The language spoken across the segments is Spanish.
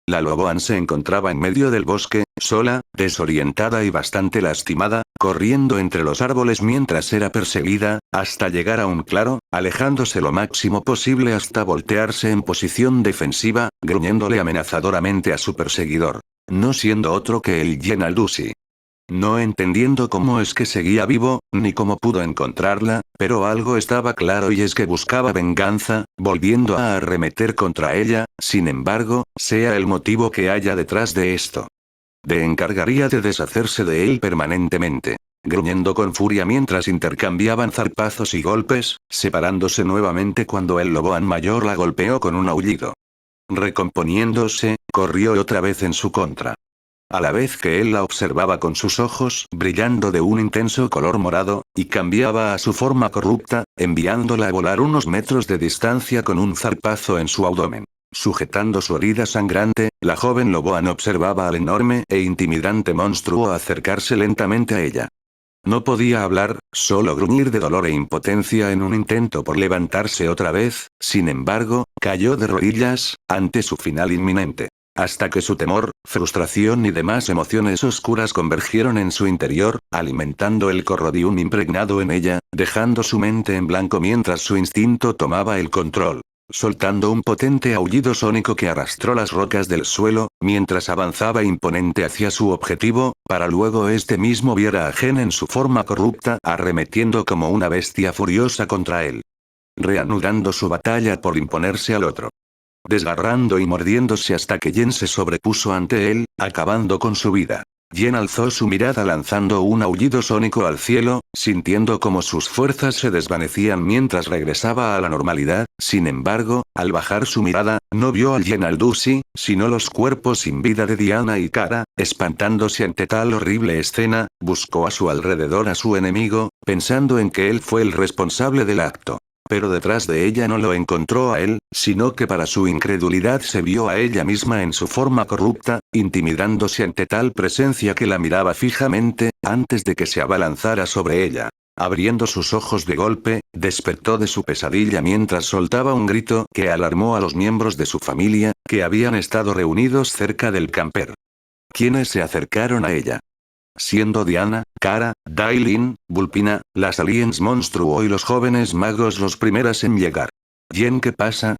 La Loboan se encontraba en medio del bosque, sola, desorientada y bastante lastimada, corriendo entre los árboles mientras era perseguida, hasta llegar a un claro, alejándose lo máximo posible hasta voltearse en posición defensiva, gruñéndole amenazadoramente a su perseguidor. No siendo otro que el Yen Aldusi. No entendiendo cómo es que seguía vivo, ni cómo pudo encontrarla, pero algo estaba claro y es que buscaba venganza, volviendo a arremeter contra ella, sin embargo, sea el motivo que haya detrás de esto. De encargaría de deshacerse de él permanentemente. Gruñendo con furia mientras intercambiaban zarpazos y golpes, separándose nuevamente cuando el Loboan mayor la golpeó con un aullido. Recomponiéndose, corrió otra vez en su contra. A la vez que él la observaba con sus ojos brillando de un intenso color morado, y cambiaba a su forma corrupta, enviándola a volar unos metros de distancia con un zarpazo en su abdomen. Sujetando su herida sangrante, la joven Loboan observaba al enorme e intimidante monstruo acercarse lentamente a ella. No podía hablar, solo gruñir de dolor e impotencia en un intento por levantarse otra vez, sin embargo, cayó de rodillas, ante su final inminente. Hasta que su temor, frustración y demás emociones oscuras convergieron en su interior, alimentando el corrodium impregnado en ella, dejando su mente en blanco mientras su instinto tomaba el control. Soltando un potente aullido sónico que arrastró las rocas del suelo, mientras avanzaba imponente hacia su objetivo, para luego este mismo viera a Gen en su forma corrupta arremetiendo como una bestia furiosa contra él. Reanudando su batalla por imponerse al otro. Desgarrando y mordiéndose hasta que Yen se sobrepuso ante él, acabando con su vida. Yen alzó su mirada lanzando un aullido sónico al cielo, sintiendo como sus fuerzas se desvanecían mientras regresaba a la normalidad, sin embargo, al bajar su mirada, no vio al Yen Aldusi, sino los cuerpos sin vida de Diana y Kara, espantándose ante tal horrible escena, buscó a su alrededor a su enemigo, pensando en que él fue el responsable del acto. Pero detrás de ella no lo encontró a él, sino que para su incredulidad se vio a ella misma en su forma corrupta, intimidándose ante tal presencia que la miraba fijamente, antes de que se abalanzara sobre ella. Abriendo sus ojos de golpe, despertó de su pesadilla mientras soltaba un grito que alarmó a los miembros de su familia, que habían estado reunidos cerca del camper. Quienes se acercaron a ella. Siendo Diana, Kara, Dailin, Vulpina, las aliens monstruo y los jóvenes magos los primeros en llegar. «Yen, ¿qué pasa?»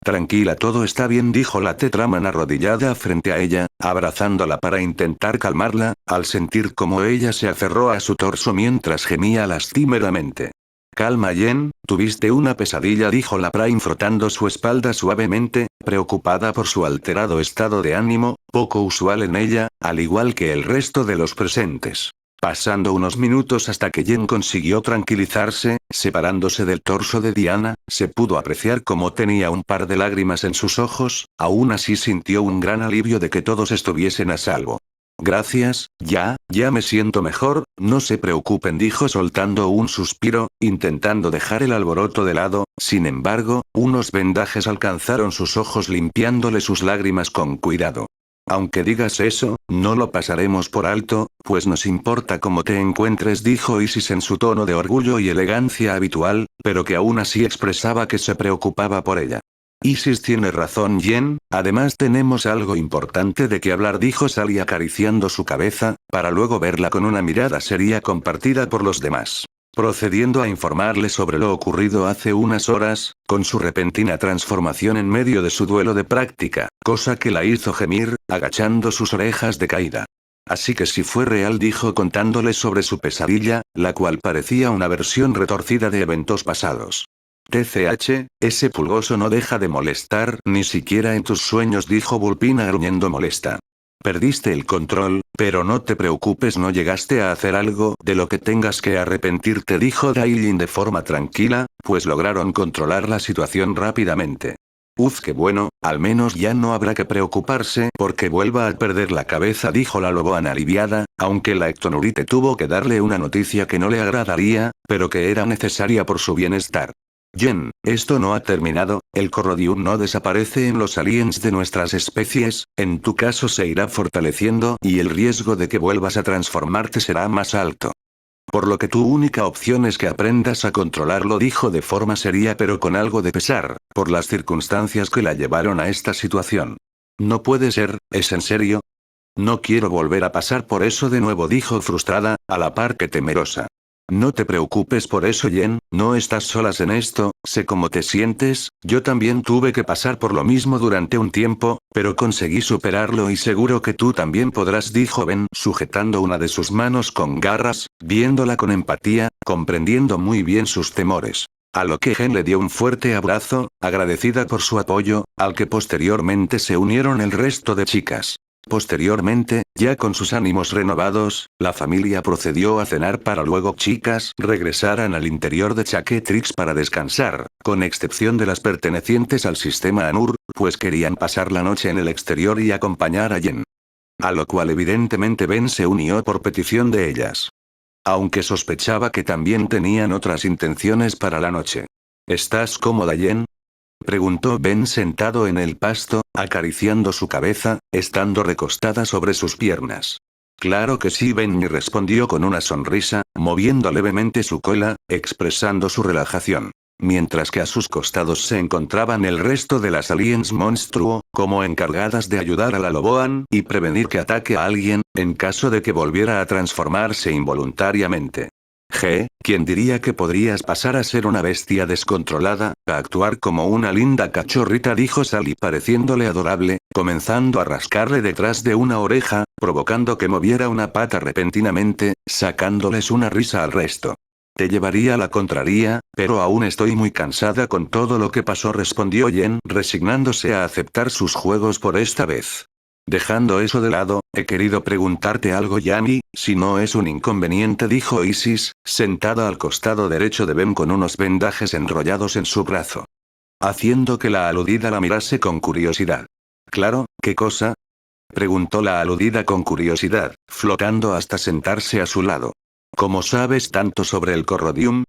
«Tranquila, todo está bien», dijo la Tetraman arrodillada frente a ella, abrazándola para intentar calmarla, al sentir como ella se aferró a su torso mientras gemía lastimeramente. «Calma, Yen, tuviste una pesadilla», dijo la Prime frotando su espalda suavemente, preocupada por su alterado estado de ánimo, poco usual en ella, al igual que el resto de los presentes. Pasando unos minutos hasta que Yen consiguió tranquilizarse, separándose del torso de Diana, se pudo apreciar cómo tenía un par de lágrimas en sus ojos, aún así sintió un gran alivio de que todos estuviesen a salvo. «Gracias, ya me siento mejor, no se preocupen», dijo soltando un suspiro, intentando dejar el alboroto de lado, sin embargo, unos vendajes alcanzaron sus ojos limpiándole sus lágrimas con cuidado. «Aunque digas eso, no lo pasaremos por alto, pues nos importa cómo te encuentres», dijo Isis en su tono de orgullo y elegancia habitual, pero que aún así expresaba que se preocupaba por ella. «Isis tiene razón, Yen, además tenemos algo importante de que hablar», dijo Sally acariciando su cabeza, para luego verla con una mirada seria compartida por los demás. Procediendo a informarle sobre lo ocurrido hace unas horas, con su repentina transformación en medio de su duelo de práctica, cosa que la hizo gemir, agachando sus orejas de caída. «Así que si fue real», dijo contándole sobre su pesadilla, la cual parecía una versión retorcida de eventos pasados. «TCH, ese pulgoso no deja de molestar ni siquiera en tus sueños», dijo Vulpina gruñendo molesta. «Perdiste el control, pero no te preocupes, no llegaste a hacer algo de lo que tengas que arrepentirte», dijo Dailin de forma tranquila, pues lograron controlar la situación rápidamente. «Uf, qué bueno, al menos ya no habrá que preocuparse porque vuelva a perder la cabeza», dijo la Loboan aliviada, aunque la Ectonurite tuvo que darle una noticia que no le agradaría, pero que era necesaria por su bienestar. «Yen, esto no ha terminado, el corrodium no desaparece en los aliens de nuestras especies, en tu caso se irá fortaleciendo y el riesgo de que vuelvas a transformarte será más alto. Por lo que tu única opción es que aprendas a controlarlo», dijo de forma seria pero con algo de pesar, por las circunstancias que la llevaron a esta situación. No puede ser, ¿es en serio? No quiero volver a pasar por eso de nuevo, dijo frustrada, a la par que temerosa. No te preocupes por eso, Jen, no estás solas en esto, sé cómo te sientes, yo también tuve que pasar por lo mismo durante un tiempo, pero conseguí superarlo y seguro que tú también podrás, dijo Ben, sujetando una de sus manos con garras, viéndola con empatía, comprendiendo muy bien sus temores. A lo que Jen le dio un fuerte abrazo, agradecida por su apoyo, al que posteriormente se unieron el resto de chicas. Posteriormente, ya con sus ánimos renovados, la familia procedió a cenar para luego chicas regresaran al interior de Chaketrix para descansar, con excepción de las pertenecientes al sistema Anur, pues querían pasar la noche en el exterior y acompañar a Jen. A lo cual evidentemente Ben se unió por petición de ellas. Aunque sospechaba que también tenían otras intenciones para la noche. ¿Estás cómoda, Jen? Preguntó Ben sentado en el pasto, acariciando su cabeza, estando recostada sobre sus piernas. Claro que sí, Benny respondió con una sonrisa, moviendo levemente su cola, expresando su relajación. Mientras que a sus costados se encontraban el resto de las aliens monstruo, como encargadas de ayudar a la Loboan y prevenir que ataque a alguien, en caso de que volviera a transformarse involuntariamente. ¿Quién diría que podrías pasar a ser una bestia descontrolada, a actuar como una linda cachorrita?, dijo Sally pareciéndole adorable, comenzando a rascarle detrás de una oreja, provocando que moviera una pata repentinamente, sacándoles una risa al resto. Te llevaría a la contraria, pero aún estoy muy cansada con todo lo que pasó, respondió Jen, resignándose a aceptar sus juegos por esta vez. Dejando eso de lado, he querido preguntarte algo, Yami, si no es un inconveniente, dijo Isis, sentada al costado derecho de Ben con unos vendajes enrollados en su brazo. Haciendo que la aludida la mirase con curiosidad. Claro, ¿qué cosa? Preguntó la aludida con curiosidad, flotando hasta sentarse a su lado. ¿Cómo sabes tanto sobre el corrodium?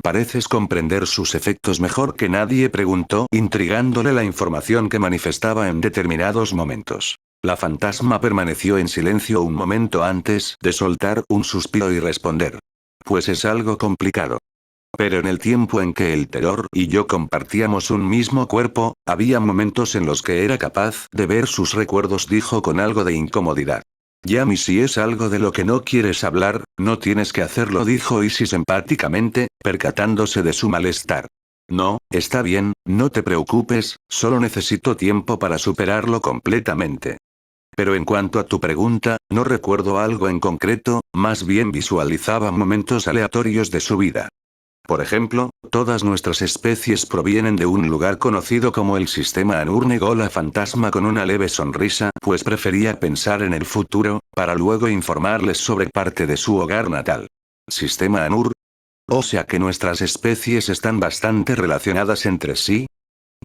Pareces comprender sus efectos mejor que nadie, preguntó, intrigándole la información que manifestaba en determinados momentos. La fantasma permaneció en silencio un momento antes de soltar un suspiro y responder. Pues es algo complicado. Pero en el tiempo en que el terror y yo compartíamos un mismo cuerpo, había momentos en los que era capaz de ver sus recuerdos, dijo con algo de incomodidad. Yami, si es algo de lo que no quieres hablar, no tienes que hacerlo, dijo Isis empáticamente, percatándose de su malestar. No, está bien, no te preocupes, solo necesito tiempo para superarlo completamente. Pero en cuanto a tu pregunta, no recuerdo algo en concreto, más bien visualizaba momentos aleatorios de su vida. Por ejemplo, todas nuestras especies provienen de un lugar conocido como el sistema Anur, negó la fantasma con una leve sonrisa, pues prefería pensar en el futuro, para luego informarles sobre parte de su hogar natal. ¿Sistema Anur? O sea que nuestras especies están bastante relacionadas entre sí,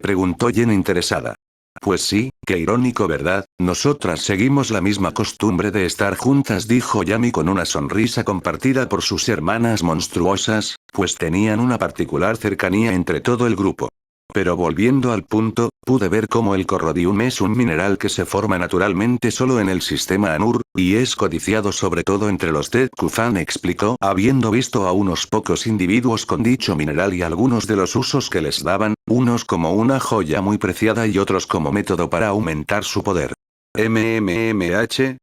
preguntó Jen interesada. Pues sí, qué irónico, ¿verdad? Nosotras seguimos la misma costumbre de estar juntas, dijo Yami con una sonrisa compartida por sus hermanas monstruosas, pues tenían una particular cercanía entre todo el grupo. Pero volviendo al punto, pude ver cómo el corrodium es un mineral que se forma naturalmente solo en el sistema Anur, y es codiciado sobre todo entre los Tedkufan, explicó, habiendo visto a unos pocos individuos con dicho mineral y algunos de los usos que les daban, unos como una joya muy preciada y otros como método para aumentar su poder.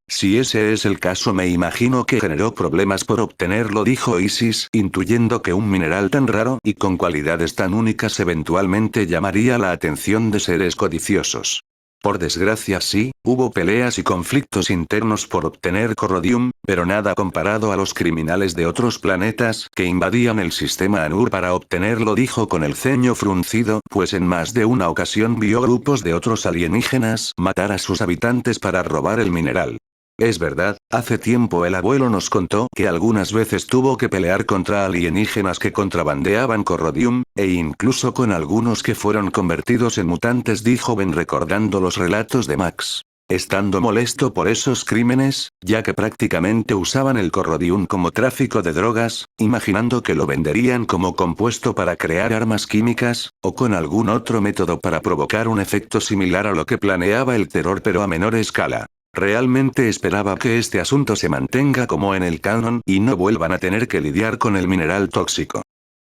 Si ese es el caso, me imagino que generó problemas por obtenerlo, dijo Isis, intuyendo que un mineral tan raro y con cualidades tan únicas eventualmente llamaría la atención de seres codiciosos. Por desgracia sí, hubo peleas y conflictos internos por obtener corrodium, pero nada comparado a los criminales de otros planetas que invadían el sistema Anur para obtenerlo, dijo con el ceño fruncido, pues en más de una ocasión vio grupos de otros alienígenas matar a sus habitantes para robar el mineral. Es verdad, hace tiempo el abuelo nos contó que algunas veces tuvo que pelear contra alienígenas que contrabandeaban corrodium, e incluso con algunos que fueron convertidos en mutantes, dijo Ben recordando los relatos de Max. Estando molesto por esos crímenes, ya que prácticamente usaban el corrodium como tráfico de drogas, imaginando que lo venderían como compuesto para crear armas químicas, o con algún otro método para provocar un efecto similar a lo que planeaba el terror pero a menor escala. Realmente esperaba que este asunto se mantenga como en el canon y no vuelvan a tener que lidiar con el mineral tóxico.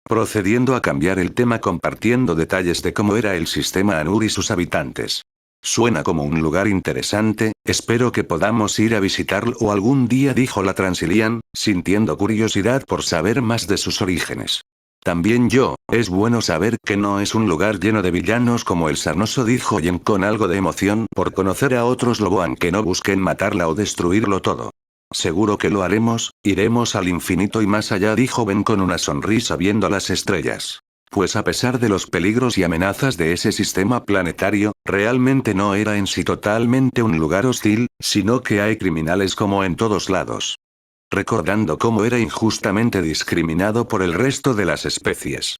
Procediendo a cambiar el tema compartiendo detalles de cómo era el sistema Anur y sus habitantes. Suena como un lugar interesante, espero que podamos ir a visitarlo algún día, dijo la Transilian, sintiendo curiosidad por saber más de sus orígenes. También yo, es bueno saber que no es un lugar lleno de villanos como el Sarnoso, dijo Yen con algo de emoción por conocer a otros Loboan que no busquen matarla o destruirlo todo. Seguro que lo haremos, iremos al infinito y más allá, dijo Ben con una sonrisa viendo las estrellas. Pues a pesar de los peligros y amenazas de ese sistema planetario, realmente no era en sí totalmente un lugar hostil, sino que hay criminales como en todos lados. Recordando cómo era injustamente discriminado por el resto de las especies.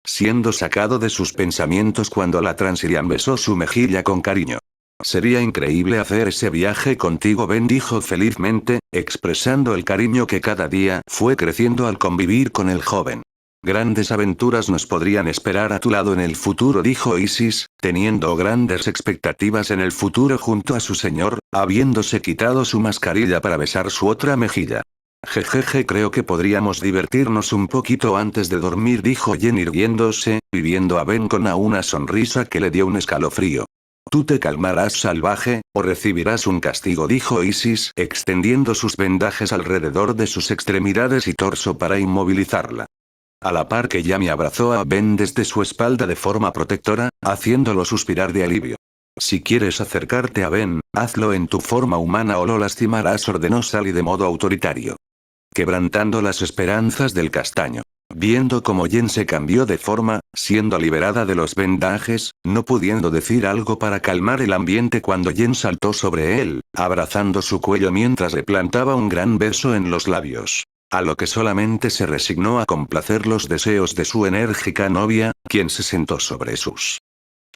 Siendo sacado de sus pensamientos cuando la Transilian besó su mejilla con cariño. Sería increíble hacer ese viaje contigo, Ben, dijo felizmente, expresando el cariño que cada día fue creciendo al convivir con el joven. Grandes aventuras nos podrían esperar a tu lado en el futuro, dijo Isis, teniendo grandes expectativas en el futuro junto a su señor, habiéndose quitado su mascarilla para besar su otra mejilla. Jejeje, creo que podríamos divertirnos un poquito antes de dormir, dijo Yen irguiéndose, viendo a Ben con una sonrisa que le dio un escalofrío. Tú te calmarás, salvaje, o recibirás un castigo, dijo Isis, extendiendo sus vendajes alrededor de sus extremidades y torso para inmovilizarla. A la par que Yami abrazó a Ben desde su espalda de forma protectora, haciéndolo suspirar de alivio. Si quieres acercarte a Ben, hazlo en tu forma humana o lo lastimarás, ordenó Sally de modo autoritario. Quebrantando las esperanzas del castaño. Viendo cómo Yen se cambió de forma, siendo liberada de los vendajes, no pudiendo decir algo para calmar el ambiente cuando Yen saltó sobre él, abrazando su cuello mientras le plantaba un gran beso en los labios. A lo que solamente se resignó a complacer los deseos de su enérgica novia, quien se sentó sobre sus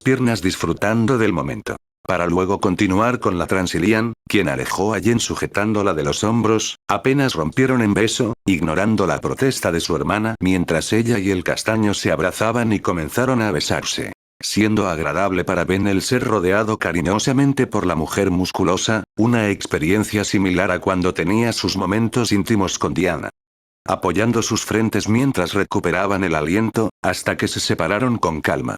piernas disfrutando del momento. Para luego continuar con la Transilian, quien alejó a Yen sujetándola de los hombros, apenas rompieron en beso, ignorando la protesta de su hermana mientras ella y el castaño se abrazaban y comenzaron a besarse. Siendo agradable para Ben el ser rodeado cariñosamente por la mujer musculosa, una experiencia similar a cuando tenía sus momentos íntimos con Diana. Apoyando sus frentes mientras recuperaban el aliento, hasta que se separaron con calma.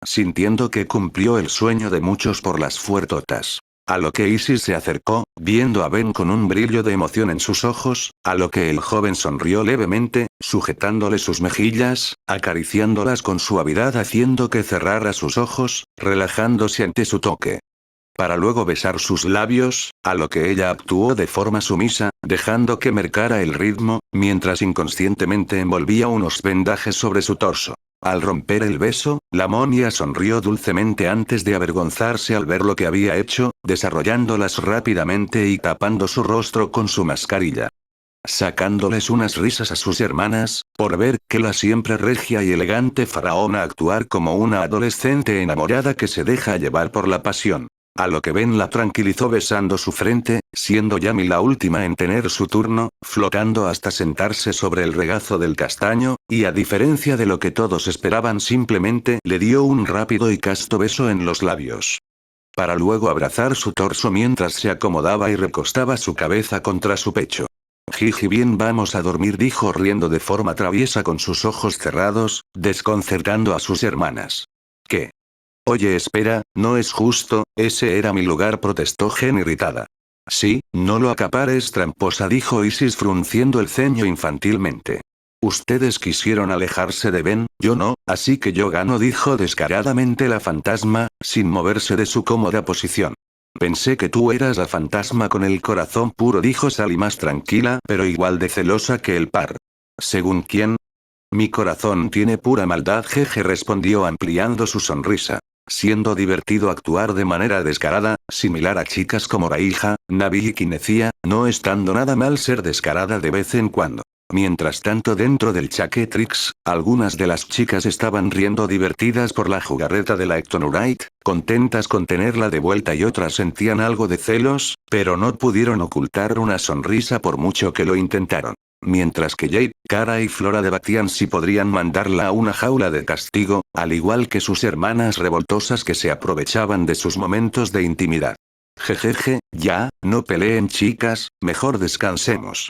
Sintiendo que cumplió el sueño de muchos por las fuertotas. A lo que Isis se acercó, viendo a Ben con un brillo de emoción en sus ojos, a lo que el joven sonrió levemente, sujetándole sus mejillas, acariciándolas con suavidad haciendo que cerrara sus ojos, relajándose ante su toque. Para luego besar sus labios, a lo que ella actuó de forma sumisa, dejando que marcara el ritmo, mientras inconscientemente envolvía unos vendajes sobre su torso. Al romper el beso, la monia sonrió dulcemente antes de avergonzarse al ver lo que había hecho, desarrollándolas rápidamente y tapando su rostro con su mascarilla. Sacándoles unas risas a sus hermanas, por ver que la siempre regia y elegante faraona actuar como una adolescente enamorada que se deja llevar por la pasión. A lo que Ben la tranquilizó besando su frente, siendo Yami la última en tener su turno, flotando hasta sentarse sobre el regazo del castaño, y a diferencia de lo que todos esperaban simplemente le dio un rápido y casto beso en los labios. Para luego abrazar su torso mientras se acomodaba y recostaba su cabeza contra su pecho. Jiji, bien, vamos a dormir, dijo riendo de forma traviesa con sus ojos cerrados, desconcertando a sus hermanas. ¿Qué? Oye, espera, no es justo, ese era mi lugar, protestó Jen irritada. Sí, no lo acapares, tramposa, dijo Isis frunciendo el ceño infantilmente. Ustedes quisieron alejarse de Ben, yo no, así que yo gano, dijo descaradamente la fantasma, sin moverse de su cómoda posición. Pensé que tú eras la fantasma con el corazón puro, dijo Sally más tranquila pero igual de celosa que el par. ¿Según quién? Mi corazón tiene pura maldad, jeje, respondió ampliando su sonrisa. Siendo divertido actuar de manera descarada, similar a chicas como Raija, Navi y Kinecia, no estando nada mal ser descarada de vez en cuando. Mientras tanto, dentro del Chaketrix, algunas de las chicas estaban riendo divertidas por la jugarreta de la Ectonurite, contentas con tenerla de vuelta, y otras sentían algo de celos, pero no pudieron ocultar una sonrisa por mucho que lo intentaron. Mientras que Jade, Kara y Flora debatían si podrían mandarla a una jaula de castigo, al igual que sus hermanas revoltosas que se aprovechaban de sus momentos de intimidad. Jejeje, ya, no peleen chicas, mejor descansemos.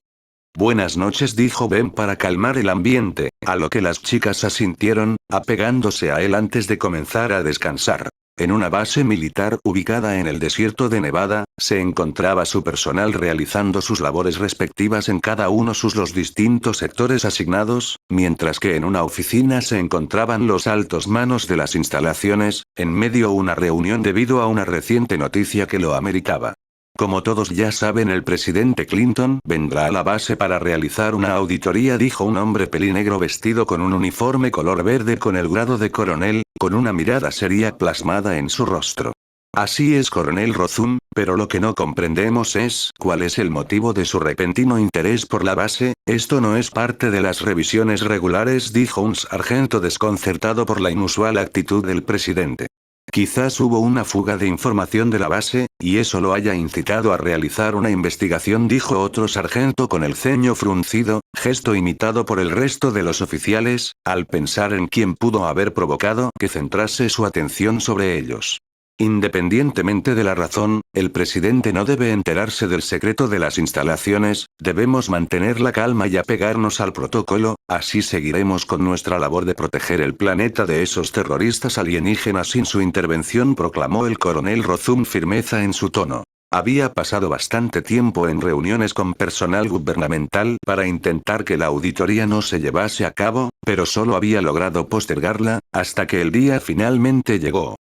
Buenas noches, dijo Ben para calmar el ambiente, a lo que las chicas asintieron, apegándose a él antes de comenzar a descansar. en una base militar ubicada en el desierto de Nevada, se encontraba su personal realizando sus labores respectivas en cada uno de los distintos sectores asignados, mientras que en una oficina se encontraban los altos manos de las instalaciones, en medio de una reunión debido a una reciente noticia que lo ameritaba. Como todos ya saben, el presidente Clinton vendrá a la base para realizar una auditoría, dijo un hombre pelinegro vestido con un uniforme color verde con el grado de coronel, con una mirada seria plasmada en su rostro. Así es, coronel Rothum, pero lo que no comprendemos es cuál es el motivo de su repentino interés por la base. Esto no es parte de las revisiones regulares, dijo un sargento desconcertado por la inusual actitud del presidente. Quizás hubo una fuga de información de la base, y eso lo haya incitado a realizar una investigación, dijo otro sargento con el ceño fruncido, gesto imitado por el resto de los oficiales, al pensar en quién pudo haber provocado que centrase su atención sobre ellos. Independientemente de la razón, el presidente no debe enterarse del secreto de las instalaciones, debemos mantener la calma y apegarnos al protocolo, así seguiremos con nuestra labor de proteger el planeta de esos terroristas alienígenas sin su intervención, proclamó el coronel Rothum, firmeza en su tono. Había pasado bastante tiempo en reuniones con personal gubernamental para intentar que la auditoría no se llevase a cabo, pero solo había logrado postergarla, hasta que el día finalmente llegó.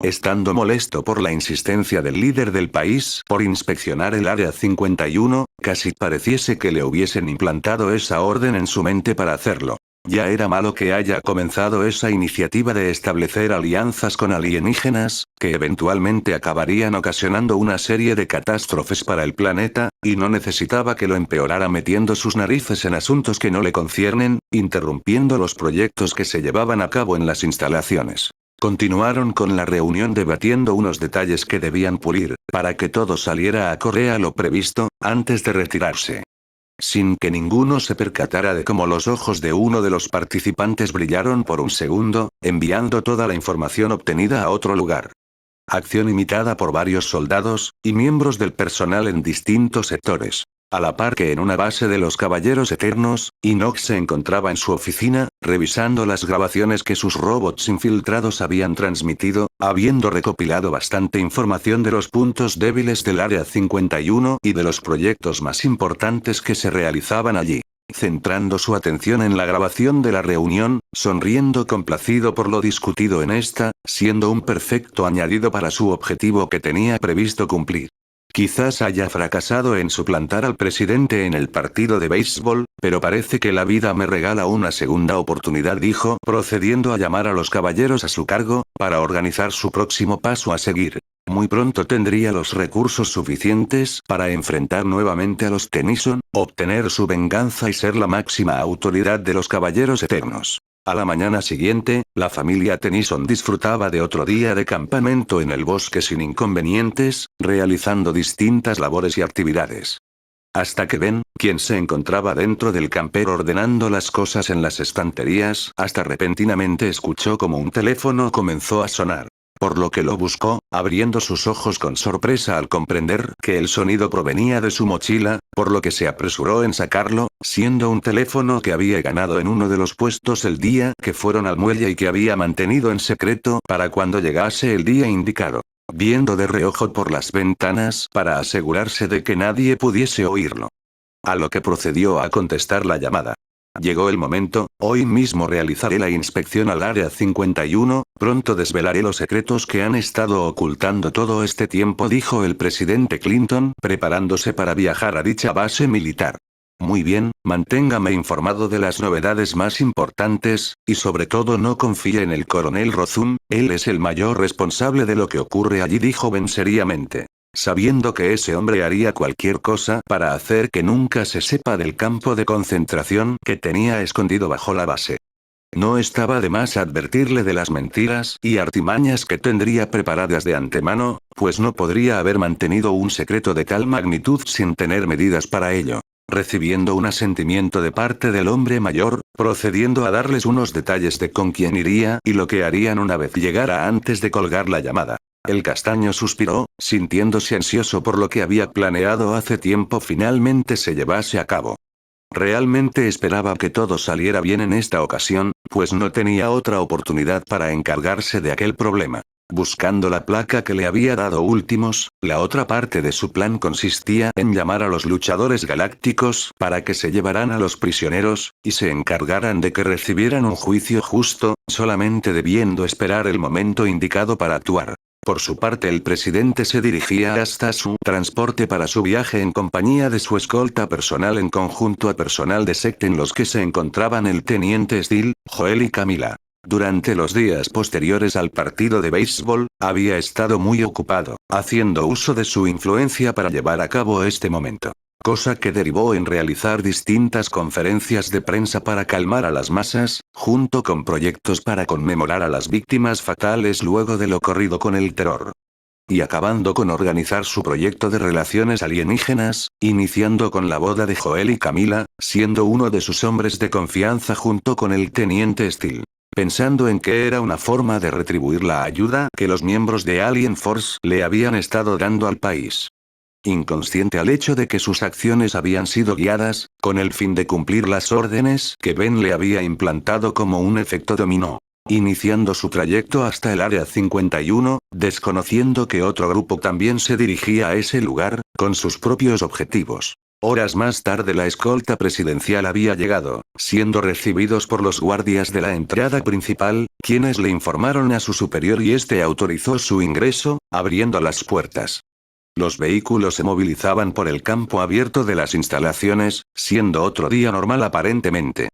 Estando molesto por la insistencia del líder del país por inspeccionar el Área 51, casi pareciese que le hubiesen implantado esa orden en su mente para hacerlo. Ya era malo que haya comenzado esa iniciativa de establecer alianzas con alienígenas, que eventualmente acabarían ocasionando una serie de catástrofes para el planeta, y no necesitaba que lo empeorara metiendo sus narices en asuntos que no le conciernen, interrumpiendo los proyectos que se llevaban a cabo en las instalaciones. Continuaron con la reunión debatiendo unos detalles que debían pulir, para que todo saliera acorde a lo previsto, antes de retirarse. Sin que ninguno se percatara de cómo los ojos de uno de los participantes brillaron por un segundo, enviando toda la información obtenida a otro lugar. Acción imitada por varios soldados y miembros del personal en distintos sectores. A la par que en una base de los Caballeros Eternos, Inox se encontraba en su oficina, revisando las grabaciones que sus robots infiltrados habían transmitido, habiendo recopilado bastante información de los puntos débiles del Área 51 y de los proyectos más importantes que se realizaban allí. Centrando su atención en la grabación de la reunión, sonriendo complacido por lo discutido en esta, siendo un perfecto añadido para su objetivo que tenía previsto cumplir. Quizás haya fracasado en suplantar al presidente en el partido de béisbol, pero parece que la vida me regala una segunda oportunidad, dijo, procediendo a llamar a los caballeros a su cargo, para organizar su próximo paso a seguir. Muy pronto tendría los recursos suficientes para enfrentar nuevamente a los Tennyson, obtener su venganza y ser la máxima autoridad de los Caballeros Eternos. A la mañana siguiente, la familia Tennyson disfrutaba de otro día de campamento en el bosque sin inconvenientes, realizando distintas labores y actividades. Hasta que Ben, quien se encontraba dentro del camper ordenando las cosas en las estanterías, hasta repentinamente escuchó como un teléfono comenzó a sonar. Por lo que lo buscó, abriendo sus ojos con sorpresa al comprender que el sonido provenía de su mochila, por lo que se apresuró en sacarlo, siendo un teléfono que había ganado en uno de los puestos el día que fueron al muelle y que había mantenido en secreto para cuando llegase el día indicado. Viendo de reojo por las ventanas para asegurarse de que nadie pudiese oírlo. A lo que procedió a contestar la llamada. Llegó el momento, hoy mismo realizaré la inspección al Área 51, pronto desvelaré los secretos que han estado ocultando todo este tiempo, dijo el presidente Clinton, preparándose para viajar a dicha base militar. Muy bien, manténgame informado de las novedades más importantes, y sobre todo no confíe en el coronel Rothum, él es el mayor responsable de lo que ocurre allí, dijo Ben seriamente. Sabiendo que ese hombre haría cualquier cosa para hacer que nunca se sepa del campo de concentración que tenía escondido bajo la base. No estaba de más advertirle de las mentiras y artimañas que tendría preparadas de antemano, pues no podría haber mantenido un secreto de tal magnitud sin tener medidas para ello. Recibiendo un asentimiento de parte del hombre mayor, procediendo a darles unos detalles de con quién iría y lo que harían una vez llegara antes de colgar la llamada. El castaño suspiró, sintiéndose ansioso por lo que había planeado hace tiempo finalmente se llevase a cabo. Realmente esperaba que todo saliera bien en esta ocasión, pues no tenía otra oportunidad para encargarse de aquel problema. Buscando la placa que le había dado Últimos, la otra parte de su plan consistía en llamar a los luchadores galácticos para que se llevaran a los prisioneros, y se encargaran de que recibieran un juicio justo, solamente debiendo esperar el momento indicado para actuar. Por su parte el presidente se dirigía hasta su transporte para su viaje en compañía de su escolta personal en conjunto a personal de secta en los que se encontraban el teniente Steel, Joel y Camila. Durante los días posteriores al partido de béisbol, había estado muy ocupado, haciendo uso de su influencia para llevar a cabo este momento. Cosa que derivó en realizar distintas conferencias de prensa para calmar a las masas, junto con proyectos para conmemorar a las víctimas fatales luego de lo ocurrido con el terror. Y acabando con organizar su proyecto de relaciones alienígenas, iniciando con la boda de Joel y Camila, siendo uno de sus hombres de confianza junto con el teniente Steel. Pensando en que era una forma de retribuir la ayuda que los miembros de Alien Force le habían estado dando al país. Inconsciente al hecho de que sus acciones habían sido guiadas, con el fin de cumplir las órdenes que Ben le había implantado como un efecto dominó. Iniciando su trayecto hasta el Área 51, desconociendo que otro grupo también se dirigía a ese lugar, con sus propios objetivos. Horas más tarde la escolta presidencial había llegado, siendo recibidos por los guardias de la entrada principal, quienes le informaron a su superior y este autorizó su ingreso, abriendo las puertas. Los vehículos se movilizaban por el campo abierto de las instalaciones, siendo otro día normal aparentemente.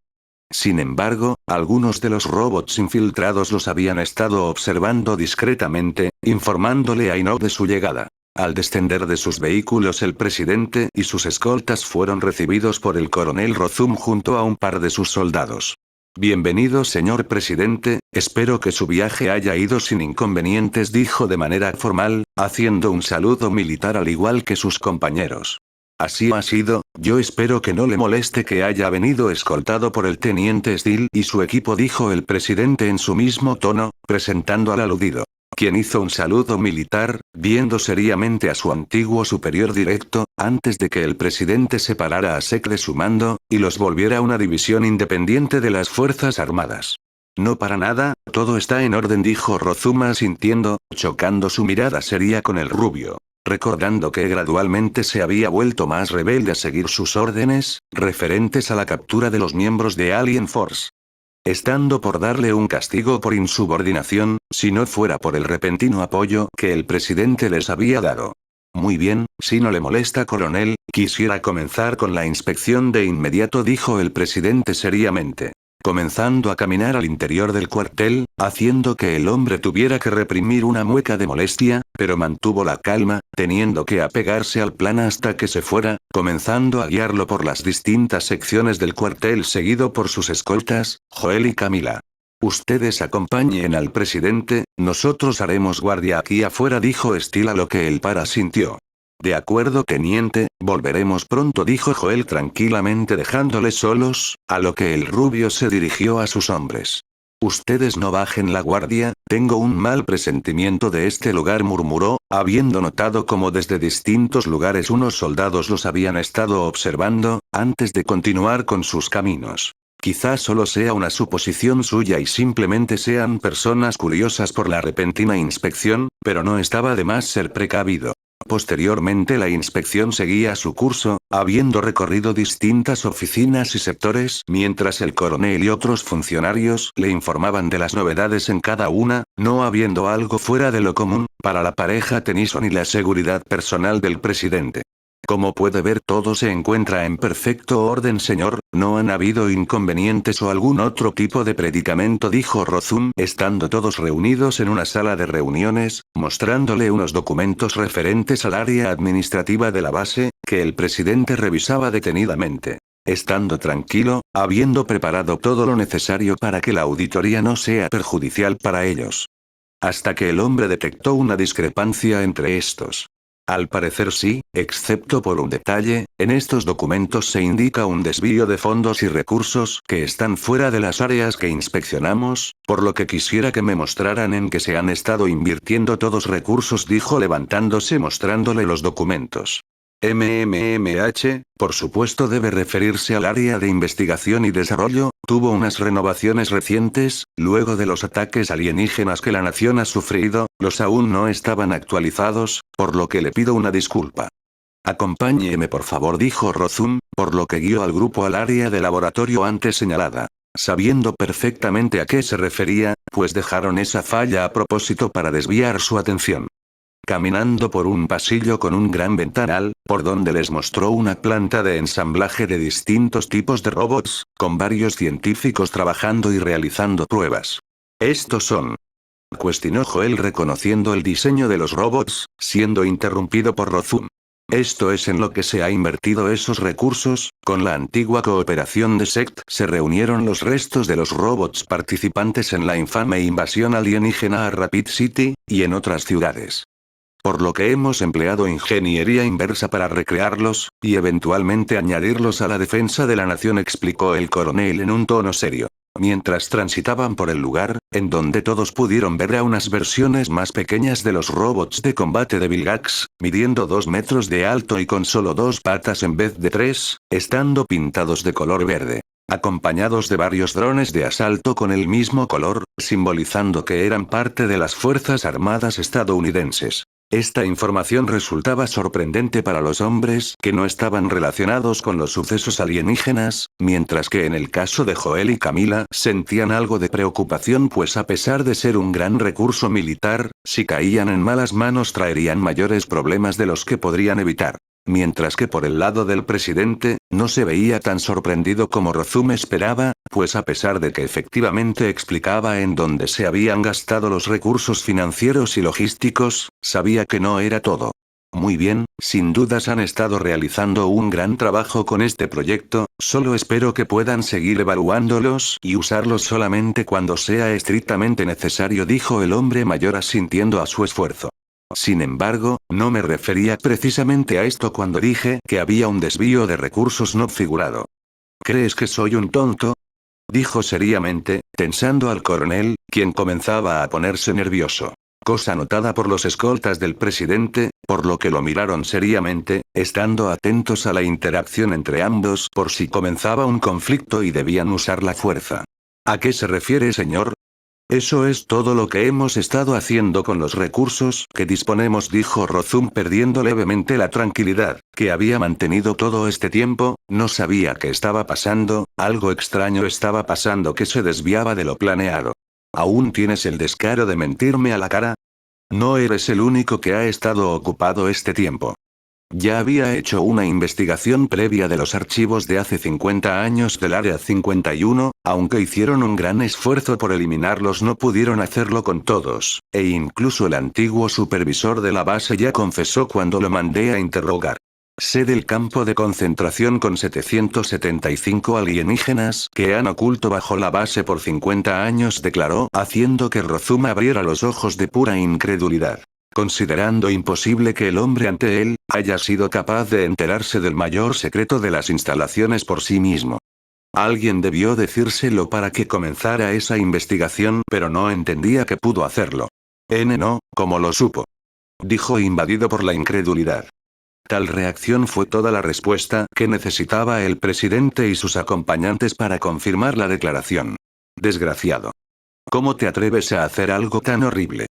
Sin embargo, algunos de los robots infiltrados los habían estado observando discretamente, informándole a Enoch de su llegada. Al descender de sus vehículos el presidente y sus escoltas fueron recibidos por el coronel Rozum junto a un par de sus soldados. Bienvenido señor presidente, espero que su viaje haya ido sin inconvenientes, dijo de manera formal, haciendo un saludo militar al igual que sus compañeros. Así ha sido, yo espero que no le moleste que haya venido escoltado por el teniente Steel y su equipo, dijo el presidente en su mismo tono, presentando al aludido, quien hizo un saludo militar, viendo seriamente a su antiguo superior directo, antes de que el presidente separara a SEC de su mando, y los volviera una división independiente de las Fuerzas Armadas. No para nada, todo está en orden, dijo Rozuma asintiendo, chocando su mirada seria con el rubio. Recordando que gradualmente se había vuelto más rebelde a seguir sus órdenes, referentes a la captura de los miembros de Alien Force. Estando por darle un castigo por insubordinación, si no fuera por el repentino apoyo que el presidente les había dado. Muy bien, si no le molesta coronel, quisiera comenzar con la inspección de inmediato, dijo el presidente seriamente. Comenzando a caminar al interior del cuartel, haciendo que el hombre tuviera que reprimir una mueca de molestia, pero mantuvo la calma, teniendo que apegarse al plan hasta que se fuera, comenzando a guiarlo por las distintas secciones del cuartel seguido por sus escoltas, Joel y Camila. Ustedes acompañen al presidente, nosotros haremos guardia aquí afuera, dijo Steel, a lo que el para sintió. De acuerdo teniente, volveremos pronto, dijo Joel tranquilamente dejándoles solos, a lo que el rubio se dirigió a sus hombres. Ustedes no bajen la guardia, tengo un mal presentimiento de este lugar, murmuró, habiendo notado cómo desde distintos lugares unos soldados los habían estado observando, antes de continuar con sus caminos. Quizás solo sea una suposición suya y simplemente sean personas curiosas por la repentina inspección, pero no estaba de más ser precavido. Posteriormente la inspección seguía su curso, habiendo recorrido distintas oficinas y sectores mientras el coronel y otros funcionarios le informaban de las novedades en cada una, no habiendo algo fuera de lo común, para la pareja Tennyson y la seguridad personal del presidente. Como puede ver, todo se encuentra en perfecto orden, señor, no han habido inconvenientes o algún otro tipo de predicamento, dijo Rozum, estando todos reunidos en una sala de reuniones, mostrándole unos documentos referentes al área administrativa de la base, que el presidente revisaba detenidamente. Estando tranquilo, habiendo preparado todo lo necesario para que la auditoría no sea perjudicial para ellos. Hasta que el hombre detectó una discrepancia entre estos. Al parecer sí, excepto por un detalle, en estos documentos se indica un desvío de fondos y recursos que están fuera de las áreas que inspeccionamos, por lo que quisiera que me mostraran en qué se han estado invirtiendo todos recursos, dijo levantándose mostrándole los documentos. Por supuesto debe referirse al área de investigación y desarrollo, tuvo unas renovaciones recientes, luego de los ataques alienígenas que la nación ha sufrido, los aún no estaban actualizados, por lo que le pido una disculpa. Acompáñeme por favor, dijo Rozum, por lo que guió al grupo al área de laboratorio antes señalada. Sabiendo perfectamente a qué se refería, pues dejaron esa falla a propósito para desviar su atención. Caminando por un pasillo con un gran ventanal, por donde les mostró una planta de ensamblaje de distintos tipos de robots, con varios científicos trabajando y realizando pruebas. ¿Estos son? Cuestionó Joel reconociendo el diseño de los robots, siendo interrumpido por Rozum. Esto es en lo que se ha invertido esos recursos, con la antigua cooperación de SECT se reunieron los restos de los robots participantes en la infame invasión alienígena a Rapid City, y en otras ciudades. Por lo que hemos empleado ingeniería inversa para recrearlos, y eventualmente añadirlos a la defensa de la nación, explicó el coronel en un tono serio. Mientras transitaban por el lugar, en donde todos pudieron ver a unas versiones más pequeñas de los robots de combate de Vilgax, midiendo 2 metros de alto y con solo 2 patas en vez de 3, estando pintados de color verde. Acompañados de varios drones de asalto con el mismo color, simbolizando que eran parte de las Fuerzas Armadas estadounidenses. Esta información resultaba sorprendente para los hombres que no estaban relacionados con los sucesos alienígenas, mientras que en el caso de Joel y Camila sentían algo de preocupación, pues a pesar de ser un gran recurso militar, si caían en malas manos traerían mayores problemas de los que podrían evitar. Mientras que por el lado del presidente, no se veía tan sorprendido como Rozum esperaba, pues a pesar de que efectivamente explicaba en dónde se habían gastado los recursos financieros y logísticos, sabía que no era todo. Muy bien, sin dudas han estado realizando un gran trabajo con este proyecto, solo espero que puedan seguir evaluándolos y usarlos solamente cuando sea estrictamente necesario, dijo el hombre mayor asintiendo a su esfuerzo. Sin embargo, no me refería precisamente a esto cuando dije que había un desvío de recursos no figurado. ¿Crees que soy un tonto? Dijo seriamente, tensando al coronel, quien comenzaba a ponerse nervioso. Cosa notada por los escoltas del presidente, por lo que lo miraron seriamente, estando atentos a la interacción entre ambos por si comenzaba un conflicto y debían usar la fuerza. ¿A qué se refiere, señor? Eso es todo lo que hemos estado haciendo con los recursos que disponemos, dijo Rozum perdiendo levemente la tranquilidad que había mantenido todo este tiempo. No sabía qué estaba pasando, algo extraño estaba pasando que se desviaba de lo planeado. ¿Aún tienes el descaro de mentirme a la cara? No eres el único que ha estado ocupado este tiempo. Ya había hecho una investigación previa de los archivos de hace 50 años del Área 51, aunque hicieron un gran esfuerzo por eliminarlos no pudieron hacerlo con todos, e incluso el antiguo supervisor de la base ya confesó cuando lo mandé a interrogar. Sé del campo de concentración con 775 alienígenas que han oculto bajo la base por 50 años, declaró, haciendo que Rozum abriera los ojos de pura incredulidad. Considerando imposible que el hombre ante él haya sido capaz de enterarse del mayor secreto de las instalaciones por sí mismo. Alguien debió decírselo para que comenzara esa investigación, pero no entendía que pudo hacerlo. No, ¿cómo lo supo? Dijo invadido por la incredulidad. Tal reacción fue toda la respuesta que necesitaba el presidente y sus acompañantes para confirmar la declaración. Desgraciado. ¿Cómo te atreves a hacer algo tan horrible?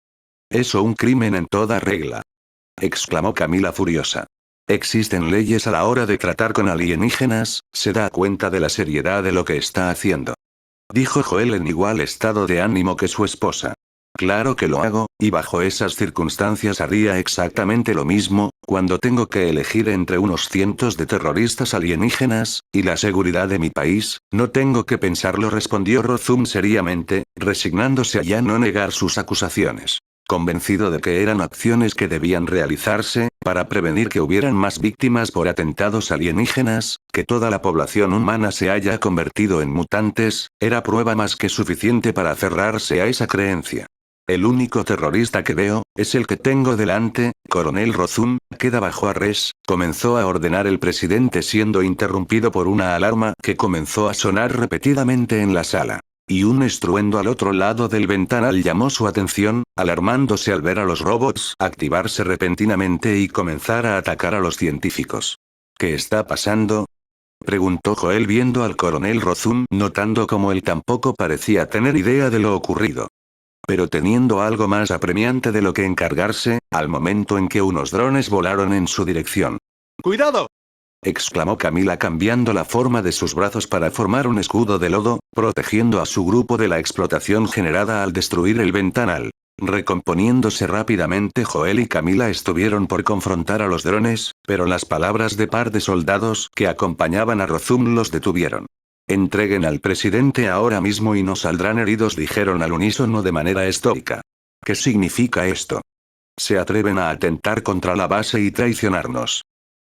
Eso un crimen en toda regla. Exclamó Camila furiosa. Existen leyes a la hora de tratar con alienígenas, se da cuenta de la seriedad de lo que está haciendo. Dijo Joel en igual estado de ánimo que su esposa. Claro que lo hago, y bajo esas circunstancias haría exactamente lo mismo, cuando tengo que elegir entre unos cientos de terroristas alienígenas, y la seguridad de mi país, no tengo que pensarlo, respondió Rozum seriamente, resignándose a ya no negar sus acusaciones. Convencido de que eran acciones que debían realizarse, para prevenir que hubieran más víctimas por atentados alienígenas, que toda la población humana se haya convertido en mutantes, era prueba más que suficiente para aferrarse a esa creencia. El único terrorista que veo, es el que tengo delante, coronel Rozum, queda bajo arresto, comenzó a ordenar el presidente siendo interrumpido por una alarma que comenzó a sonar repetidamente en la sala. Y un estruendo al otro lado del ventanal llamó su atención, alarmándose al ver a los robots activarse repentinamente y comenzar a atacar a los científicos. ¿Qué está pasando?, preguntó Joel viendo al coronel Rozum, notando cómo él tampoco parecía tener idea de lo ocurrido. Pero teniendo algo más apremiante de lo que encargarse, al momento en que unos drones volaron en su dirección. ¡Cuidado! Exclamó Camila cambiando la forma de sus brazos para formar un escudo de lodo, protegiendo a su grupo de la explotación generada al destruir el ventanal. Recomponiéndose rápidamente, Joel y Camila estuvieron por confrontar a los drones, pero las palabras de par de soldados que acompañaban a Rozum los detuvieron. Entreguen al presidente ahora mismo y no saldrán heridos, dijeron al unísono de manera estoica. ¿Qué significa esto? Se atreven a atentar contra la base y traicionarnos,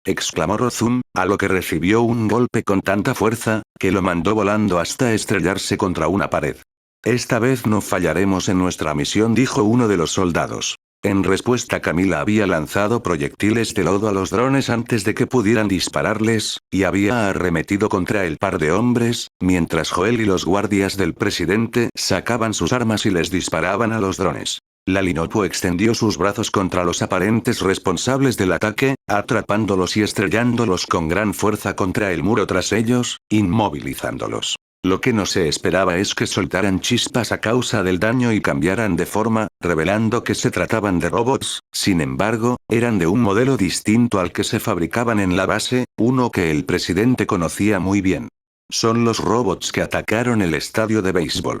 exclamó Rozum, a lo que recibió un golpe con tanta fuerza, que lo mandó volando hasta estrellarse contra una pared. Esta vez no fallaremos en nuestra misión, dijo uno de los soldados. En respuesta, Camila había lanzado proyectiles de lodo a los drones antes de que pudieran dispararles, y había arremetido contra el par de hombres, mientras Joel y los guardias del presidente sacaban sus armas y les disparaban a los drones. La Linopo extendió sus brazos contra los aparentes responsables del ataque, atrapándolos y estrellándolos con gran fuerza contra el muro tras ellos, inmovilizándolos. Lo que no se esperaba es que soltaran chispas a causa del daño y cambiaran de forma, revelando que se trataban de robots. Sin embargo, eran de un modelo distinto al que se fabricaban en la base, uno que el presidente conocía muy bien. Son los robots que atacaron el estadio de béisbol,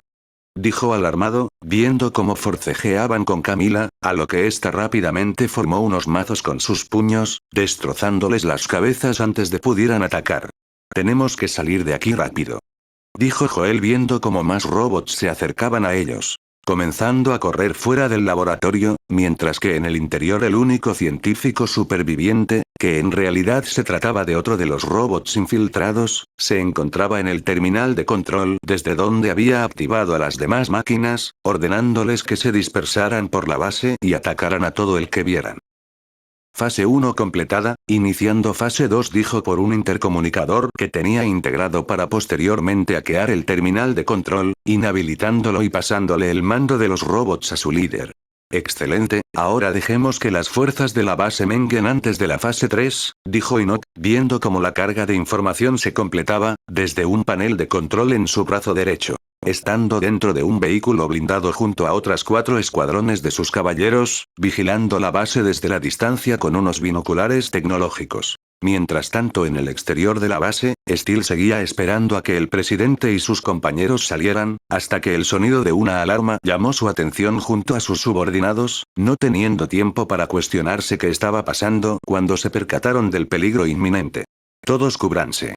dijo alarmado, viendo cómo forcejeaban con Camila, a lo que ésta rápidamente formó unos mazos con sus puños, destrozándoles las cabezas antes de pudieran atacar. Tenemos que salir de aquí rápido, dijo Joel viendo cómo más robots se acercaban a ellos, comenzando a correr fuera del laboratorio, mientras que en el interior el único científico superviviente, que en realidad se trataba de otro de los robots infiltrados, se encontraba en el terminal de control desde donde había activado a las demás máquinas, ordenándoles que se dispersaran por la base y atacaran a todo el que vieran. Fase 1 completada, iniciando fase 2, dijo por un intercomunicador que tenía integrado para posteriormente hackear el terminal de control, inhabilitándolo y pasándole el mando de los robots a su líder. Excelente, ahora dejemos que las fuerzas de la base menguen antes de la fase 3, dijo Enoch, viendo cómo la carga de información se completaba, desde un panel de control en su brazo derecho. Estando dentro de un vehículo blindado junto a otras 4 escuadrones de sus caballeros, vigilando la base desde la distancia con unos binoculares tecnológicos. Mientras tanto, en el exterior de la base, Steel seguía esperando a que el presidente y sus compañeros salieran, hasta que el sonido de una alarma llamó su atención junto a sus subordinados, no teniendo tiempo para cuestionarse qué estaba pasando cuando se percataron del peligro inminente. Todos cúbranse,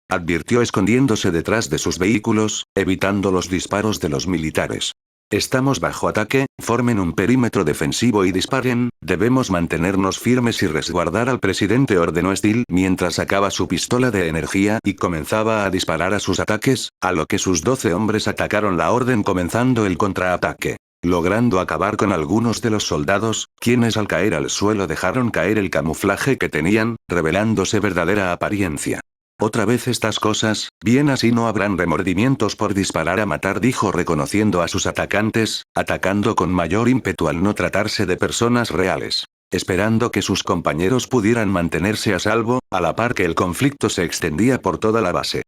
advirtió escondiéndose detrás de sus vehículos, evitando los disparos de los militares. Estamos bajo ataque, formen un perímetro defensivo y disparen, debemos mantenernos firmes y resguardar al presidente, ordenó Steel mientras sacaba su pistola de energía y comenzaba a disparar a sus ataques, a lo que sus 12 hombres atacaron la orden comenzando el contraataque, logrando acabar con algunos de los soldados, quienes al caer al suelo dejaron caer el camuflaje que tenían, revelándose verdadera apariencia. Otra vez estas cosas, bien así no habrán remordimientos por disparar a matar, dijo reconociendo a sus atacantes, atacando con mayor ímpetu al no tratarse de personas reales. Esperando que sus compañeros pudieran mantenerse a salvo, a la par que el conflicto se extendía por toda la base.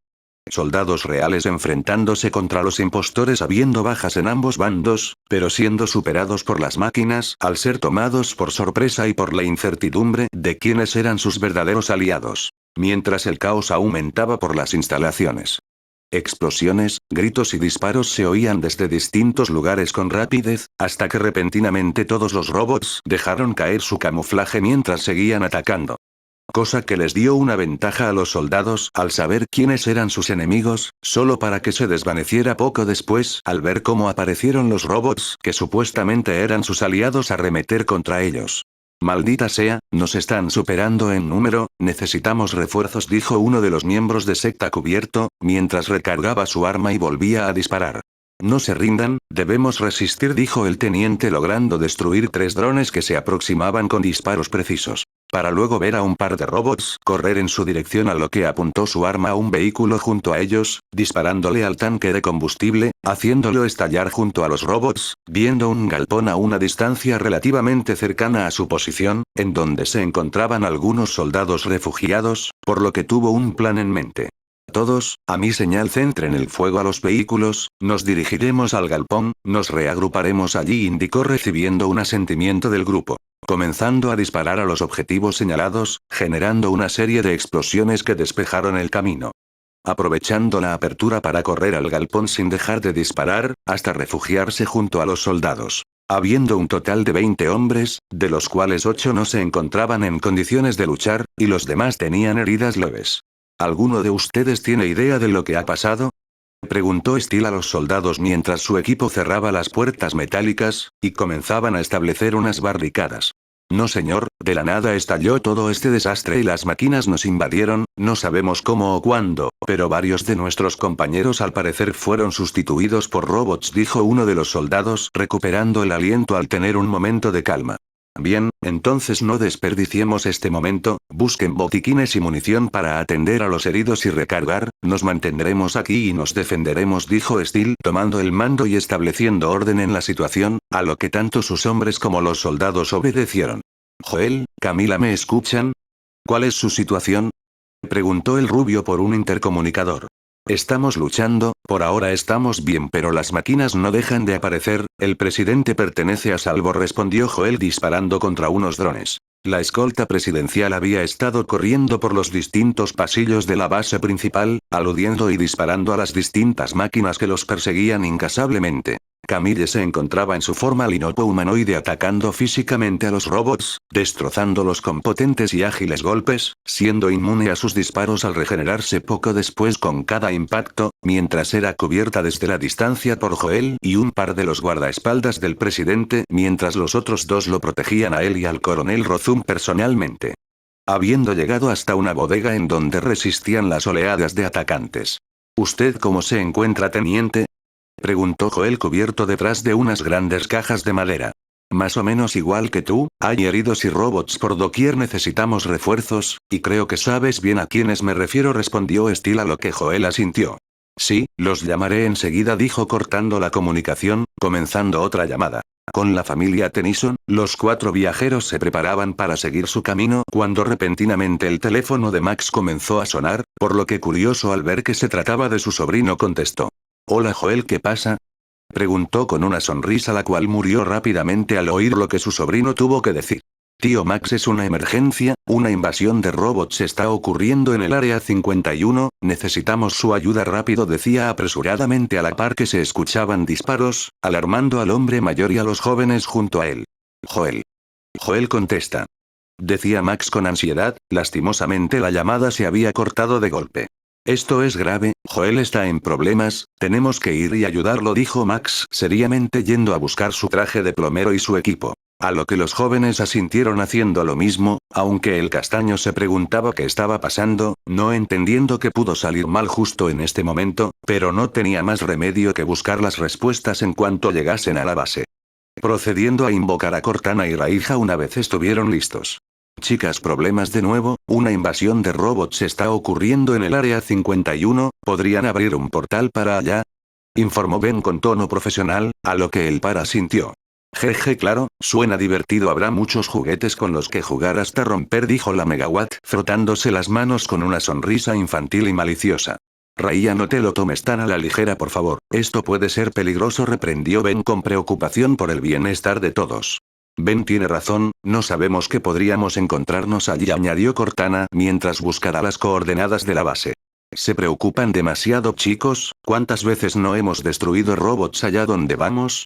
Soldados reales enfrentándose contra los impostores habiendo bajas en ambos bandos, pero siendo superados por las máquinas al ser tomados por sorpresa y por la incertidumbre de quiénes eran sus verdaderos aliados. Mientras el caos aumentaba por las instalaciones. Explosiones, gritos y disparos se oían desde distintos lugares con rapidez, hasta que repentinamente todos los robots dejaron caer su camuflaje mientras seguían atacando. Cosa que les dio una ventaja a los soldados al saber quiénes eran sus enemigos, solo para que se desvaneciera poco después al ver cómo aparecieron los robots que supuestamente eran sus aliados a arremeter contra ellos. Maldita sea, nos están superando en número, necesitamos refuerzos, dijo uno de los miembros de secta cubierto, mientras recargaba su arma y volvía a disparar. No se rindan, debemos resistir, dijo el teniente, logrando destruir 3 drones que se aproximaban con disparos precisos. Para luego ver a un par de robots correr en su dirección, a lo que apuntó su arma a un vehículo junto a ellos, disparándole al tanque de combustible, haciéndolo estallar junto a los robots, viendo un galpón a una distancia relativamente cercana a su posición, en donde se encontraban algunos soldados refugiados, por lo que tuvo un plan en mente. Todos, a mi señal, centren el fuego a los vehículos, nos dirigiremos al galpón, nos reagruparemos allí, indicó recibiendo un asentimiento del grupo. Comenzando a disparar a los objetivos señalados, generando una serie de explosiones que despejaron el camino. Aprovechando la apertura para correr al galpón sin dejar de disparar, hasta refugiarse junto a los soldados. Habiendo un total de 20 hombres, de los cuales 8 no se encontraban en condiciones de luchar, y los demás tenían heridas leves. ¿Alguno de ustedes tiene idea de lo que ha pasado?, preguntó Steel a los soldados mientras su equipo cerraba las puertas metálicas, y comenzaban a establecer unas barricadas. No señor, de la nada estalló todo este desastre y las máquinas nos invadieron, no sabemos cómo o cuándo, pero varios de nuestros compañeros al parecer fueron sustituidos por robots, dijo uno de los soldados, recuperando el aliento al tener un momento de calma. Bien, entonces no desperdiciemos este momento, busquen botiquines y munición para atender a los heridos y recargar, nos mantendremos aquí y nos defenderemos, dijo Steel, tomando el mando y estableciendo orden en la situación, a lo que tanto sus hombres como los soldados obedecieron. Joel, Camila, ¿me escuchan? ¿Cuál es su situación?, preguntó el rubio por un intercomunicador. Estamos luchando, por ahora estamos bien, pero las máquinas no dejan de aparecer, el presidente pertenece a salvo, respondió Joel disparando contra unos drones. La escolta presidencial había estado corriendo por los distintos pasillos de la base principal, aludiendo y disparando a las distintas máquinas que los perseguían incansablemente. Camille se encontraba en su forma linopo humanoide atacando físicamente a los robots, destrozándolos con potentes y ágiles golpes, siendo inmune a sus disparos al regenerarse poco después con cada impacto, mientras era cubierta desde la distancia por Joel y un par de los guardaespaldas del presidente, mientras los otros 2 lo protegían a él y al coronel Rozum personalmente. Habiendo llegado hasta una bodega en donde resistían las oleadas de atacantes. ¿Usted cómo se encuentra, teniente?, preguntó Joel cubierto detrás de unas grandes cajas de madera. Más o menos igual que tú, hay heridos y robots por doquier, necesitamos refuerzos, y creo que sabes bien a quiénes me refiero, respondió Steel, a lo que Joel asintió. Sí, los llamaré enseguida, dijo cortando la comunicación, comenzando otra llamada. Con la familia Tennyson, los 4 viajeros se preparaban para seguir su camino cuando repentinamente el teléfono de Max comenzó a sonar, por lo que, curioso al ver que se trataba de su sobrino, contestó. Hola Joel, ¿qué pasa?, preguntó con una sonrisa, la cual murió rápidamente al oír lo que su sobrino tuvo que decir. Tío Max, es una emergencia, una invasión de robots está ocurriendo en el área 51, necesitamos su ayuda rápido, decía apresuradamente a la par que se escuchaban disparos, alarmando al hombre mayor y a los jóvenes junto a él. Joel. Joel, contesta. Decía Max con ansiedad, lastimosamente la llamada se había cortado de golpe. Esto es grave, Joel está en problemas, tenemos que ir y ayudarlo, dijo Max seriamente yendo a buscar su traje de plomero y su equipo. A lo que los jóvenes asintieron haciendo lo mismo, aunque el castaño se preguntaba qué estaba pasando, no entendiendo que pudo salir mal justo en este momento, pero no tenía más remedio que buscar las respuestas en cuanto llegasen a la base. Procediendo a invocar a Cortana y Raija una vez estuvieron listos. Chicas, problemas de nuevo, una invasión de robots está ocurriendo en el área 51, ¿podrían abrir un portal para allá?, informó Ben con tono profesional, a lo que el par asintió. Jeje, claro, suena divertido, habrá muchos juguetes con los que jugar hasta romper, dijo la Megawatt, frotándose las manos con una sonrisa infantil y maliciosa. Raía, no te lo tomes tan a la ligera, por favor, esto puede ser peligroso, reprendió Ben con preocupación por el bienestar de todos. Ben tiene razón, no sabemos qué podríamos encontrarnos allí, añadió Cortana mientras buscara las coordenadas de la base. ¿Se preocupan demasiado, chicos? ¿Cuántas veces no hemos destruido robots allá donde vamos?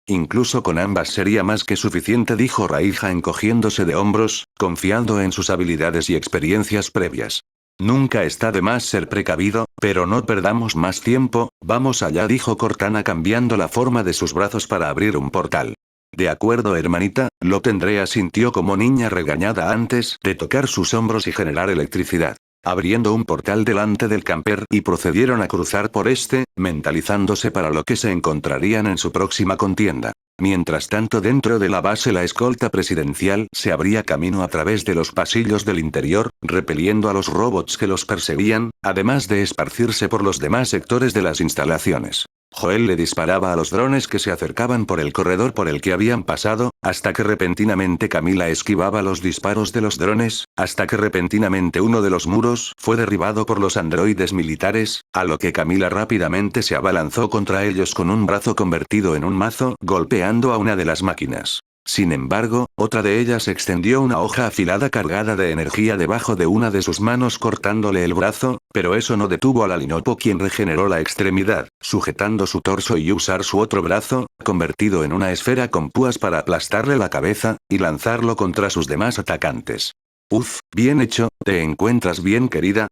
Incluso con ambas sería más que suficiente, dijo Raija encogiéndose de hombros, confiando en sus habilidades y experiencias previas. Nunca está de más ser precavido, pero no perdamos más tiempo, vamos allá, dijo Cortana cambiando la forma de sus brazos para abrir un portal. De acuerdo, hermanita, lo tendré, asintió como niña regañada antes de tocar sus hombros y generar electricidad. abriendo un portal delante del camper y procedieron a cruzar por este, mentalizándose para lo que se encontrarían en su próxima contienda. Mientras tanto, dentro de la base la escolta presidencial se abría camino a través de los pasillos del interior, repeliendo a los robots que los perseguían, además de esparcirse por los demás sectores de las instalaciones. Joel le disparaba a los drones que se acercaban por el corredor por el que habían pasado, hasta que repentinamente Camila esquivaba los disparos de los drones, hasta que repentinamente uno de los muros fue derribado por los androides militares, a lo que Camila rápidamente se abalanzó contra ellos con un brazo convertido en un mazo, golpeando a una de las máquinas. Sin embargo, otra de ellas extendió una hoja afilada cargada de energía debajo de una de sus manos cortándole el brazo, pero eso no detuvo a la Linopo, quien regeneró la extremidad, sujetando su torso y usar su otro brazo, convertido en una esfera con púas para aplastarle la cabeza, y lanzarlo contra sus demás atacantes. Uf, bien hecho, ¿te encuentras bien, querida?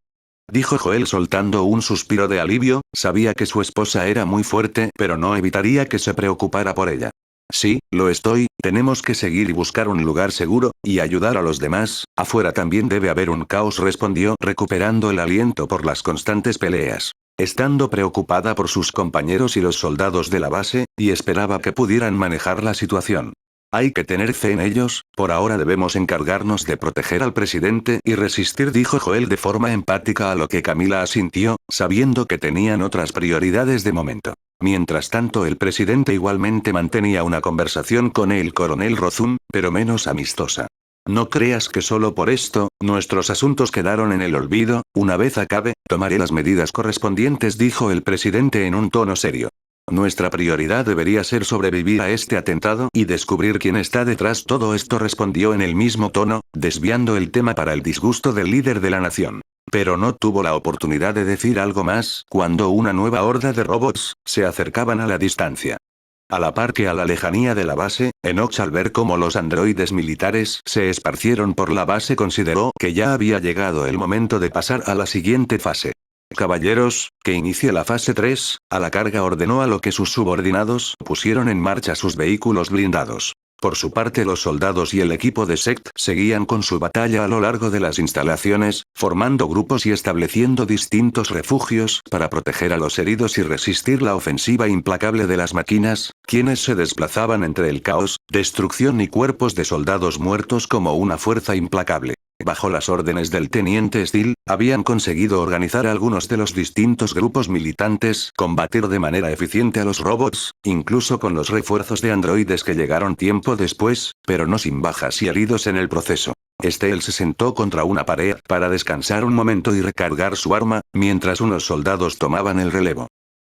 Dijo Joel soltando un suspiro de alivio, sabía que su esposa era muy fuerte, pero no evitaría que se preocupara por ella. Sí, lo estoy, tenemos que seguir y buscar un lugar seguro, y ayudar a los demás, afuera también debe haber un caos, respondió recuperando el aliento por las constantes peleas. Estando preocupada por sus compañeros y los soldados de la base, y esperaba que pudieran manejar la situación. Hay que tener fe en ellos, por ahora debemos encargarnos de proteger al presidente y resistir, dijo Joel de forma empática, a lo que Camila asintió, sabiendo que tenían otras prioridades de momento. Mientras tanto, el presidente igualmente mantenía una conversación con el coronel Rozum, pero menos amistosa. No creas que solo por esto, nuestros asuntos quedaron en el olvido, una vez acabe, tomaré las medidas correspondientes, dijo el presidente en un tono serio. Nuestra prioridad debería ser sobrevivir a este atentado y descubrir quién está detrás. Todo esto, respondió en el mismo tono, desviando el tema para el disgusto del líder de la nación. Pero no tuvo la oportunidad de decir algo más cuando una nueva horda de robots se acercaban a la distancia. A la par que a la lejanía de la base, Enoch, al ver cómo los androides militares se esparcieron por la base, consideró que ya había llegado el momento de pasar a la siguiente fase. Caballeros, que inicie la fase 3, a la carga, ordenó, a lo que sus subordinados pusieron en marcha sus vehículos blindados. Por su parte, los soldados y el equipo de SECT seguían con su batalla a lo largo de las instalaciones, formando grupos y estableciendo distintos refugios para proteger a los heridos y resistir la ofensiva implacable de las máquinas, quienes se desplazaban entre el caos, destrucción y cuerpos de soldados muertos como una fuerza implacable. Bajo las órdenes del teniente Steele, habían conseguido organizar a algunos de los distintos grupos militantes, combatir de manera eficiente a los robots, incluso con los refuerzos de androides que llegaron tiempo después, pero no sin bajas y heridos en el proceso. Steele se sentó contra una pared para descansar un momento y recargar su arma, mientras unos soldados tomaban el relevo.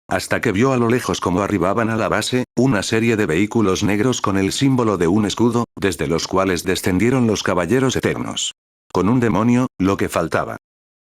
Hasta que vio a lo lejos cómo arribaban a la base, una serie de vehículos negros con el símbolo de un escudo, desde los cuales descendieron los caballeros eternos. Con un demonio, lo que faltaba.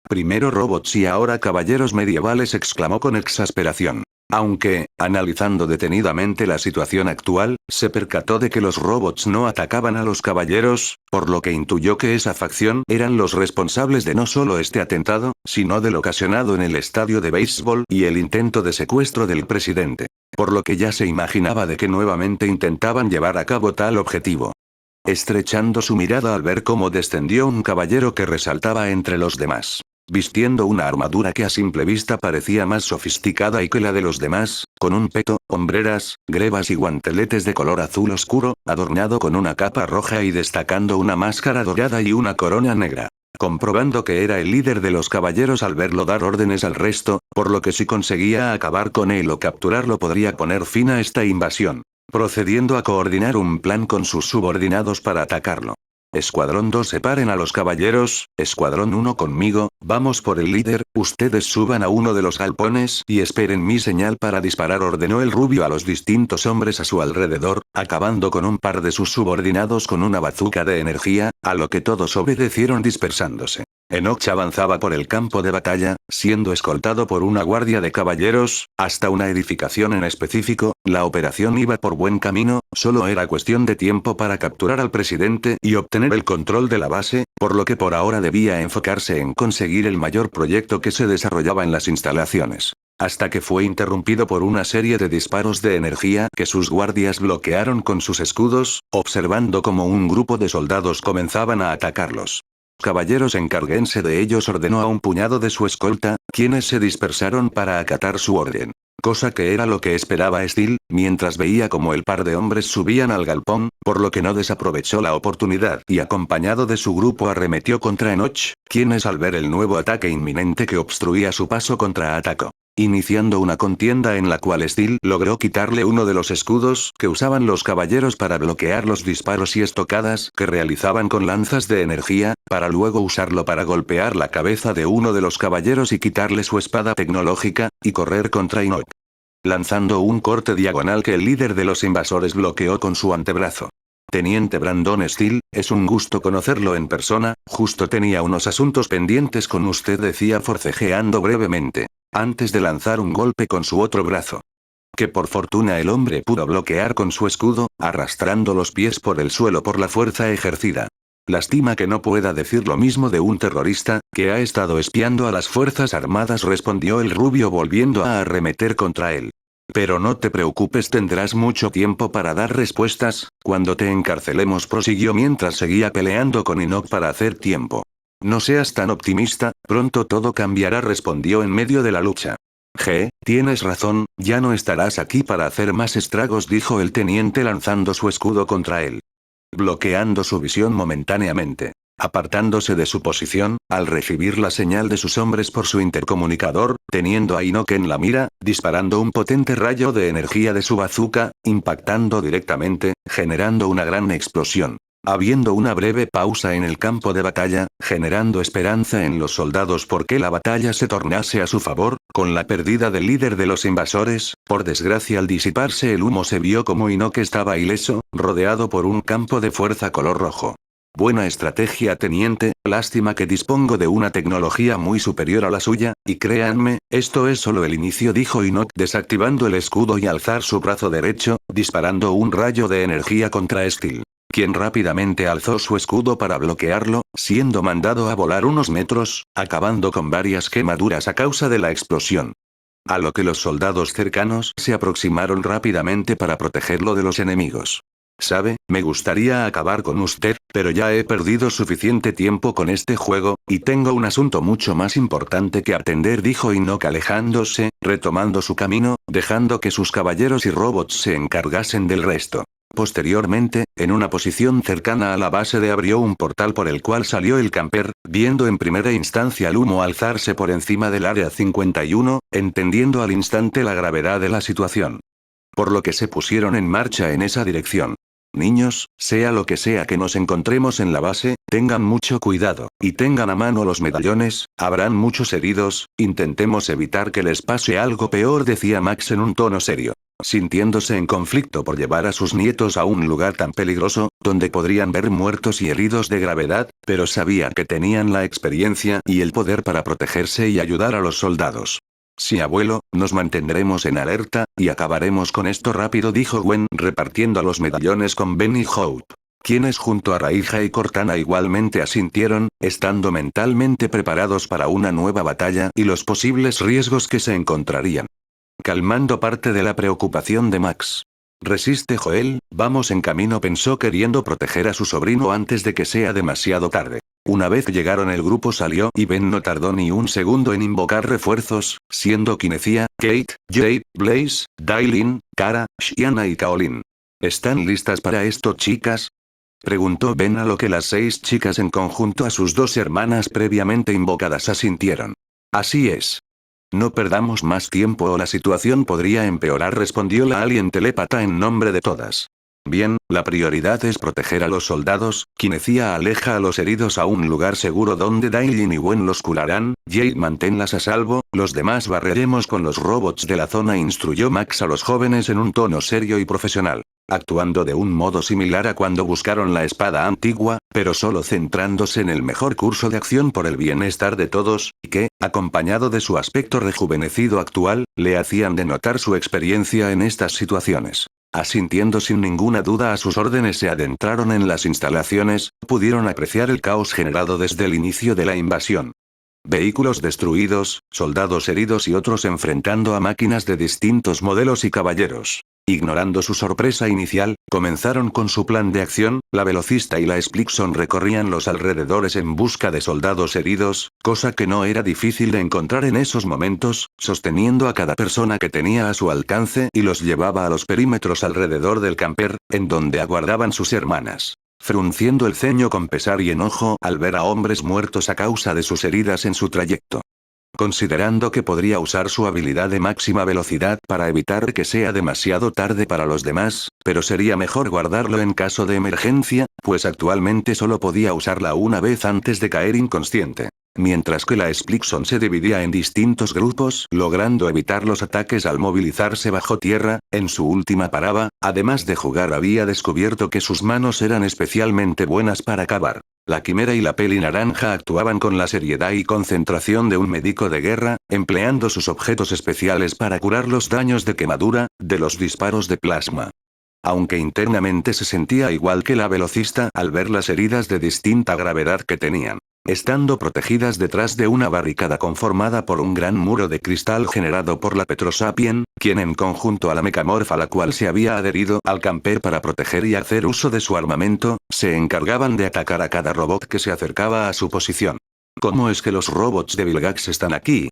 Primero robots y ahora caballeros medievales, exclamó con exasperación. Aunque, analizando detenidamente la situación actual, se percató de que los robots no atacaban a los caballeros, por lo que intuyó que esa facción eran los responsables de no solo este atentado, sino del ocasionado en el estadio de béisbol y el intento de secuestro del presidente. Por lo que ya se imaginaba de que nuevamente intentaban llevar a cabo tal objetivo. Estrechando su mirada al ver cómo descendió un caballero que resaltaba entre los demás. Vistiendo una armadura que a simple vista parecía más sofisticada y que la de los demás, con un peto, hombreras, grebas y guanteletes de color azul oscuro, adornado con una capa roja y destacando una máscara dorada y una corona negra. Comprobando que era el líder de los caballeros al verlo dar órdenes al resto, por lo que si conseguía acabar con él o capturarlo podría poner fin a esta invasión. Procediendo a coordinar un plan con sus subordinados para atacarlo. Escuadrón 2, separen a los caballeros, Escuadrón 1 conmigo, vamos por el líder, ustedes suban a uno de los galpones y esperen mi señal para disparar, ordenó el rubio a los distintos hombres a su alrededor, acabando con un par de sus subordinados con una bazuca de energía, a lo que todos obedecieron dispersándose. Enoch avanzaba por el campo de batalla, siendo escoltado por una guardia de caballeros, hasta una edificación en específico. La operación iba por buen camino, solo era cuestión de tiempo para capturar al presidente y obtener el control de la base, por lo que por ahora debía enfocarse en conseguir el mayor proyecto que se desarrollaba en las instalaciones. Hasta que fue interrumpido por una serie de disparos de energía que sus guardias bloquearon con sus escudos, observando cómo un grupo de soldados comenzaban a atacarlos. Caballeros, encárguense de ellos, ordenó a un puñado de su escolta, quienes se dispersaron para acatar su orden. Cosa que era lo que esperaba Steel, mientras veía como el par de hombres subían al galpón, por lo que no desaprovechó la oportunidad y acompañado de su grupo arremetió contra Enoch, quienes al ver el nuevo ataque inminente que obstruía su paso contraatacó, iniciando una contienda en la cual Steel logró quitarle uno de los escudos que usaban los caballeros para bloquear los disparos y estocadas que realizaban con lanzas de energía, para luego usarlo para golpear la cabeza de uno de los caballeros y quitarle su espada tecnológica, y correr contra Enoch, lanzando un corte diagonal que el líder de los invasores bloqueó con su antebrazo. Teniente Brandon Steel, es un gusto conocerlo en persona, justo tenía unos asuntos pendientes con usted, decía forcejeando brevemente, antes de lanzar un golpe con su otro brazo, que por fortuna el hombre pudo bloquear con su escudo, arrastrando los pies por el suelo por la fuerza ejercida. Lástima que no pueda decir lo mismo de un terrorista, que ha estado espiando a las fuerzas armadas, respondió el rubio volviendo a arremeter contra él. Pero no te preocupes, tendrás mucho tiempo para dar respuestas, cuando te encarcelemos, prosiguió mientras seguía peleando con Enoch para hacer tiempo. No seas tan optimista, pronto todo cambiará, respondió en medio de la lucha. Tienes razón, ya no estarás aquí para hacer más estragos, dijo el teniente lanzando su escudo contra él, bloqueando su visión momentáneamente. Apartándose de su posición, al recibir la señal de sus hombres por su intercomunicador, teniendo a Enoch en la mira, disparando un potente rayo de energía de su bazooka, impactando directamente, generando una gran explosión. Habiendo una breve pausa en el campo de batalla, generando esperanza en los soldados porque la batalla se tornase a su favor, con la pérdida del líder de los invasores, por desgracia al disiparse el humo se vio como Enoch estaba ileso, rodeado por un campo de fuerza color rojo. Buena estrategia, teniente, lástima que dispongo de una tecnología muy superior a la suya, y créanme, esto es solo el inicio, dijo Enoch desactivando el escudo y alzar su brazo derecho, disparando un rayo de energía contra Steel, quien rápidamente alzó su escudo para bloquearlo, siendo mandado a volar unos metros, acabando con varias quemaduras a causa de la explosión. A lo que los soldados cercanos se aproximaron rápidamente para protegerlo de los enemigos. Sabe, me gustaría acabar con usted, pero ya he perdido suficiente tiempo con este juego, y tengo un asunto mucho más importante que atender, dijo Enoch alejándose, retomando su camino, dejando que sus caballeros y robots se encargasen del resto. Posteriormente, en una posición cercana a la base abrió un portal por el cual salió el camper, viendo en primera instancia el humo alzarse por encima del área 51, entendiendo al instante la gravedad de la situación, por lo que se pusieron en marcha en esa dirección. Niños, sea lo que sea que nos encontremos en la base, tengan mucho cuidado, y tengan a mano los medallones, habrán muchos heridos, intentemos evitar que les pase algo peor, decía Max en un tono serio, sintiéndose en conflicto por llevar a sus nietos a un lugar tan peligroso, donde podrían ver muertos y heridos de gravedad, pero sabía que tenían la experiencia y el poder para protegerse y ayudar a los soldados. Sí, abuelo, nos mantendremos en alerta, y acabaremos con esto rápido, dijo Gwen repartiendo los medallones con Ben y Hope, quienes junto a Raija y Cortana igualmente asintieron, estando mentalmente preparados para una nueva batalla y los posibles riesgos que se encontrarían. Calmando parte de la preocupación de Max. Resiste, Joel, vamos en camino, pensó queriendo proteger a su sobrino antes de que sea demasiado tarde. Una vez llegaron el grupo salió y Ben no tardó ni un segundo en invocar refuerzos, siendo Kinecia, Kate, Jade, Blaze, Dailin, Kara, Shiana y Kaolin. ¿Están listas para esto, chicas?, preguntó Ben, a lo que las 6 chicas en conjunto a sus 2 hermanas previamente invocadas asintieron. Así es. No perdamos más tiempo o la situación podría empeorar, respondió la alien telépata en nombre de todas. Bien, la prioridad es proteger a los soldados, Kinecia aleja a los heridos a un lugar seguro donde Dailin y Gwen los curarán, Jade manténlas a salvo, los demás barreremos con los robots de la zona, instruyó Max a los jóvenes en un tono serio y profesional, actuando de un modo similar a cuando buscaron la espada antigua, pero solo centrándose en el mejor curso de acción por el bienestar de todos, que, acompañado de su aspecto rejuvenecido actual, le hacían denotar su experiencia en estas situaciones. Asintiendo sin ninguna duda a sus órdenes, se adentraron en las instalaciones, pudieron apreciar el caos generado desde el inicio de la invasión. Vehículos destruidos, soldados heridos y otros enfrentando a máquinas de distintos modelos y caballeros. Ignorando su sorpresa inicial, comenzaron con su plan de acción. La velocista y la Splixon recorrían los alrededores en busca de soldados heridos, cosa que no era difícil de encontrar en esos momentos, sosteniendo a cada persona que tenía a su alcance y los llevaba a los perímetros alrededor del camper, en donde aguardaban sus hermanas. Frunciendo el ceño con pesar y enojo al ver a hombres muertos a causa de sus heridas en su trayecto. Considerando que podría usar su habilidad de máxima velocidad para evitar que sea demasiado tarde para los demás, pero sería mejor guardarlo en caso de emergencia, pues actualmente solo podía usarla una vez antes de caer inconsciente. Mientras que la Splixon se dividía en distintos grupos, logrando evitar los ataques al movilizarse bajo tierra, en su última parada, además de jugar había descubierto que sus manos eran especialmente buenas para cavar. La Quimera y la Peli Naranja actuaban con la seriedad y concentración de un médico de guerra, empleando sus objetos especiales para curar los daños de quemadura, de los disparos de plasma. Aunque internamente se sentía igual que la velocista al ver las heridas de distinta gravedad que tenían. Estando protegidas detrás de una barricada conformada por un gran muro de cristal generado por la Petrosapien, quien en conjunto a la mecamorfa la cual se había adherido al camper para proteger y hacer uso de su armamento, se encargaban de atacar a cada robot que se acercaba a su posición. ¿Cómo es que los robots de Vilgax están aquí?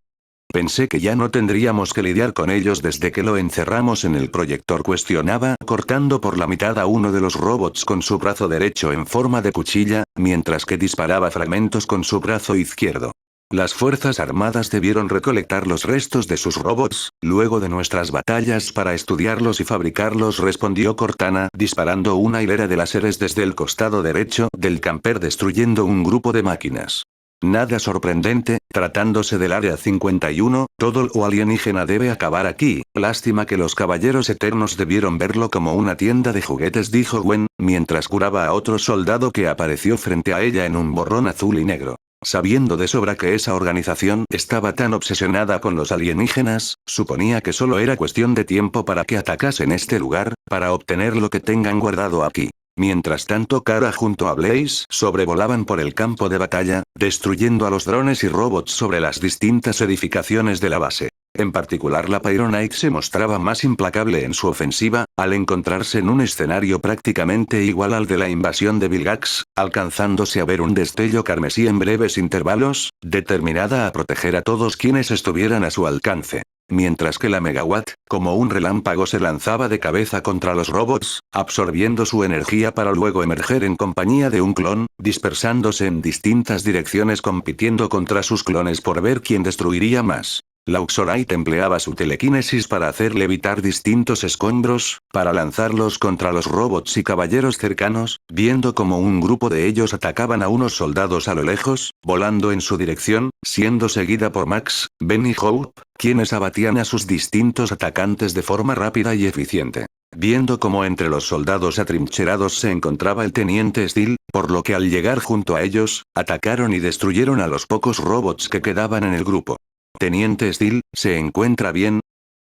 Pensé que ya no tendríamos que lidiar con ellos desde que lo encerramos en el proyector, cuestionaba, cortando por la mitad a uno de los robots con su brazo derecho en forma de cuchilla, mientras que disparaba fragmentos con su brazo izquierdo. Las fuerzas armadas debieron recolectar los restos de sus robots, luego de nuestras batallas para estudiarlos y fabricarlos, respondió Cortana, disparando una hilera de láseres desde el costado derecho del camper destruyendo un grupo de máquinas. Nada sorprendente, tratándose del Área 51, todo lo alienígena debe acabar aquí. Lástima que los Caballeros Eternos debieron verlo como una tienda de juguetes, dijo Gwen, mientras curaba a otro soldado que apareció frente a ella en un borrón azul y negro. Sabiendo de sobra que esa organización estaba tan obsesionada con los alienígenas, suponía que solo era cuestión de tiempo para que atacasen este lugar, para obtener lo que tengan guardado aquí. Mientras tanto, Kara junto a Blaze sobrevolaban por el campo de batalla, destruyendo a los drones y robots sobre las distintas edificaciones de la base. En particular, la Pyronite se mostraba más implacable en su ofensiva, al encontrarse en un escenario prácticamente igual al de la invasión de Vilgax, alcanzándose a ver un destello carmesí en breves intervalos, determinada a proteger a todos quienes estuvieran a su alcance. Mientras que la Megawatt, como un relámpago, se lanzaba de cabeza contra los robots, absorbiendo su energía para luego emerger en compañía de un clon, dispersándose en distintas direcciones compitiendo contra sus clones por ver quién destruiría más. La Uxorite empleaba su telequinesis para hacer levitar distintos escombros, para lanzarlos contra los robots y caballeros cercanos, viendo como un grupo de ellos atacaban a unos soldados a lo lejos, volando en su dirección, siendo seguida por Max, Ben y Hope, quienes abatían a sus distintos atacantes de forma rápida y eficiente. Viendo como entre los soldados atrincherados se encontraba el Teniente Steel, por lo que al llegar junto a ellos, atacaron y destruyeron a los pocos robots que quedaban en el grupo. Teniente Steel, ¿se encuentra bien?,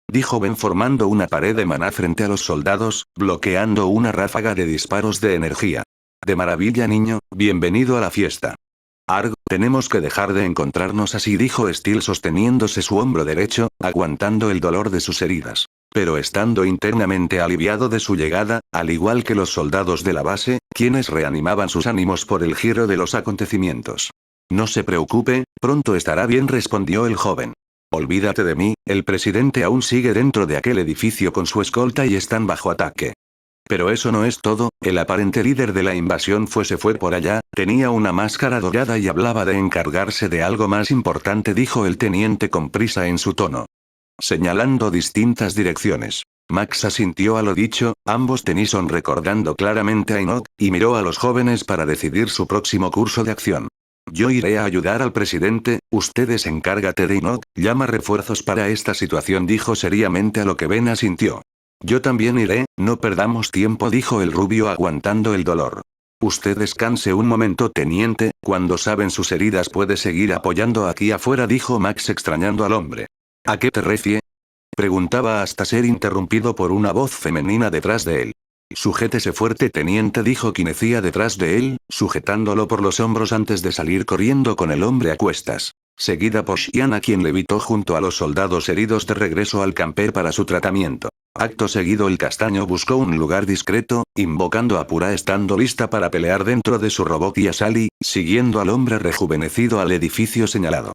dijo Ben formando una pared de maná frente a los soldados, bloqueando una ráfaga de disparos de energía. De maravilla, niño, bienvenido a la fiesta. Arg, tenemos que dejar de encontrarnos así, dijo Steel sosteniéndose su hombro derecho, aguantando el dolor de sus heridas. Pero estando internamente aliviado de su llegada, al igual que los soldados de la base, quienes reanimaban sus ánimos por el giro de los acontecimientos. No se preocupe, pronto estará bien, respondió el joven. Olvídate de mí, el presidente aún sigue dentro de aquel edificio con su escolta y están bajo ataque. Pero eso no es todo, el aparente líder de la invasión se fue por allá, tenía una máscara dorada y hablaba de encargarse de algo más importante, dijo el teniente con prisa en su tono. Señalando distintas direcciones. Max asintió a lo dicho, ambos Tennyson recordando claramente a Enoch, y miró a los jóvenes para decidir su próximo curso de acción. Yo iré a ayudar al presidente, ustedes encárgate de Enoch, llama refuerzos para esta situación, dijo seriamente a lo que Ben asintió. Yo también iré, no perdamos tiempo, dijo el rubio aguantando el dolor. Usted descanse un momento, teniente, cuando saben sus heridas puede seguir apoyando aquí afuera, dijo Max extrañando al hombre. ¿A qué te refieres?, preguntaba hasta ser interrumpido por una voz femenina detrás de él. Sujétese fuerte, teniente, dijo Quinecía detrás de él, sujetándolo por los hombros antes de salir corriendo con el hombre a cuestas. Seguida por Shiana, quien levitó junto a los soldados heridos de regreso al camper para su tratamiento. Acto seguido el castaño buscó un lugar discreto, invocando a Pura estando lista para pelear dentro de su robot y Asali, siguiendo al hombre rejuvenecido al edificio señalado.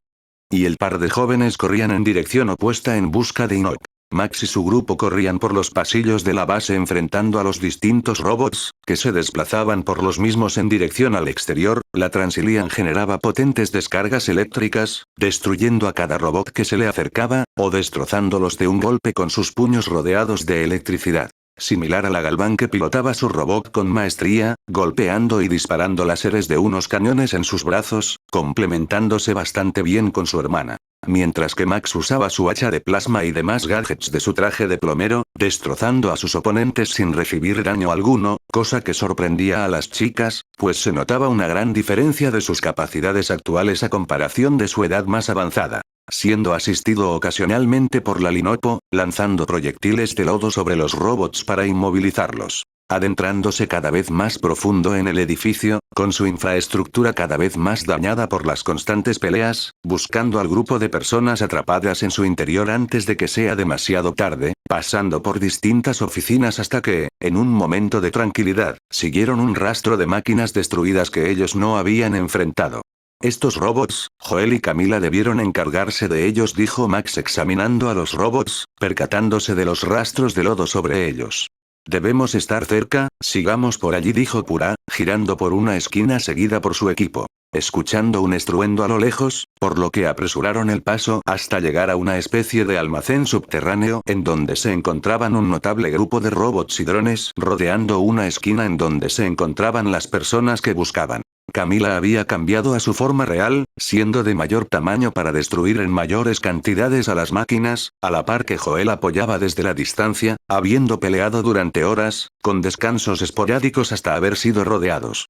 Y el par de jóvenes corrían en dirección opuesta en busca de Inoue. Max y su grupo corrían por los pasillos de la base enfrentando a los distintos robots, que se desplazaban por los mismos en dirección al exterior. La Transilian generaba potentes descargas eléctricas, destruyendo a cada robot que se le acercaba, o destrozándolos de un golpe con sus puños rodeados de electricidad. Similar a la Galván que pilotaba su robot con maestría, golpeando y disparando láseres de unos cañones en sus brazos, complementándose bastante bien con su hermana. Mientras que Max usaba su hacha de plasma y demás gadgets de su traje de plomero, destrozando a sus oponentes sin recibir daño alguno, cosa que sorprendía a las chicas, pues se notaba una gran diferencia de sus capacidades actuales a comparación de su edad más avanzada. Siendo asistido ocasionalmente por la Linopo, lanzando proyectiles de lodo sobre los robots para inmovilizarlos. Adentrándose cada vez más profundo en el edificio, con su infraestructura cada vez más dañada por las constantes peleas, buscando al grupo de personas atrapadas en su interior antes de que sea demasiado tarde, pasando por distintas oficinas hasta que, en un momento de tranquilidad, siguieron un rastro de máquinas destruidas que ellos no habían enfrentado. Estos robots, Joel y Camila debieron encargarse de ellos, dijo Max examinando a los robots, percatándose de los rastros de lodo sobre ellos. Debemos estar cerca, sigamos por allí, dijo Pura, girando por una esquina seguida por su equipo. Escuchando un estruendo a lo lejos, por lo que apresuraron el paso hasta llegar a una especie de almacén subterráneo en donde se encontraban un notable grupo de robots y drones rodeando una esquina en donde se encontraban las personas que buscaban. Camila había cambiado a su forma real, siendo de mayor tamaño para destruir en mayores cantidades a las máquinas, a la par que Joel apoyaba desde la distancia, habiendo peleado durante horas, con descansos esporádicos hasta haber sido rodeados.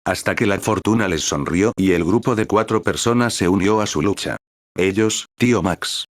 Hasta que la fortuna les sonrió y el grupo de 4 personas se unió a su lucha. Ellos, tío Max.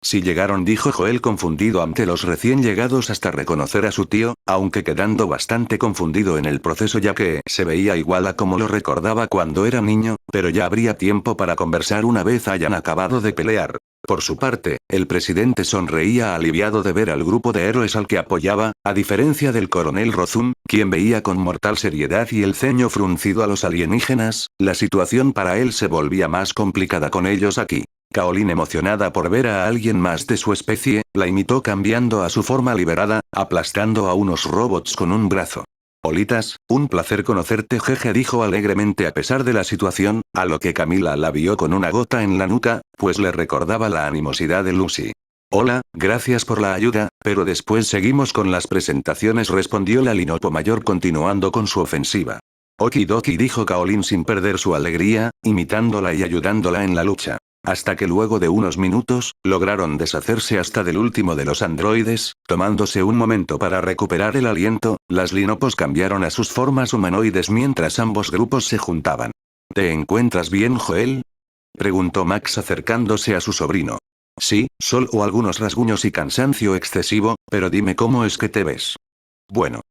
Sí llegaron, dijo Joel confundido ante los recién llegados hasta reconocer a su tío, aunque quedando bastante confundido en el proceso ya que se veía igual a como lo recordaba cuando era niño, pero ya habría tiempo para conversar una vez hayan acabado de pelear. Por su parte, el presidente sonreía aliviado de ver al grupo de héroes al que apoyaba, a diferencia del coronel Rozum, quien veía con mortal seriedad y el ceño fruncido a los alienígenas. La situación para él se volvía más complicada con ellos aquí. Kaolin, emocionada por ver a alguien más de su especie, la imitó cambiando a su forma liberada, aplastando a unos robots con un brazo. Olitas, un placer conocerte, jeje, dijo alegremente a pesar de la situación, a lo que Camila la vio con una gota en la nuca, pues le recordaba la animosidad de Lucy. Hola, gracias por la ayuda, pero después seguimos con las presentaciones, respondió la Linopo mayor continuando con su ofensiva. Okidoki, dijo Kaolin sin perder su alegría, imitándola y ayudándola en la lucha. Hasta que luego de unos minutos, lograron deshacerse hasta del último de los androides, tomándose un momento para recuperar el aliento, las Linopos cambiaron a sus formas humanoides mientras ambos grupos se juntaban. ¿Te encuentras bien, Joel?, preguntó Max acercándose a su sobrino. Sí, solo algunos rasguños y cansancio excesivo, pero dime cómo es que te ves. Bueno.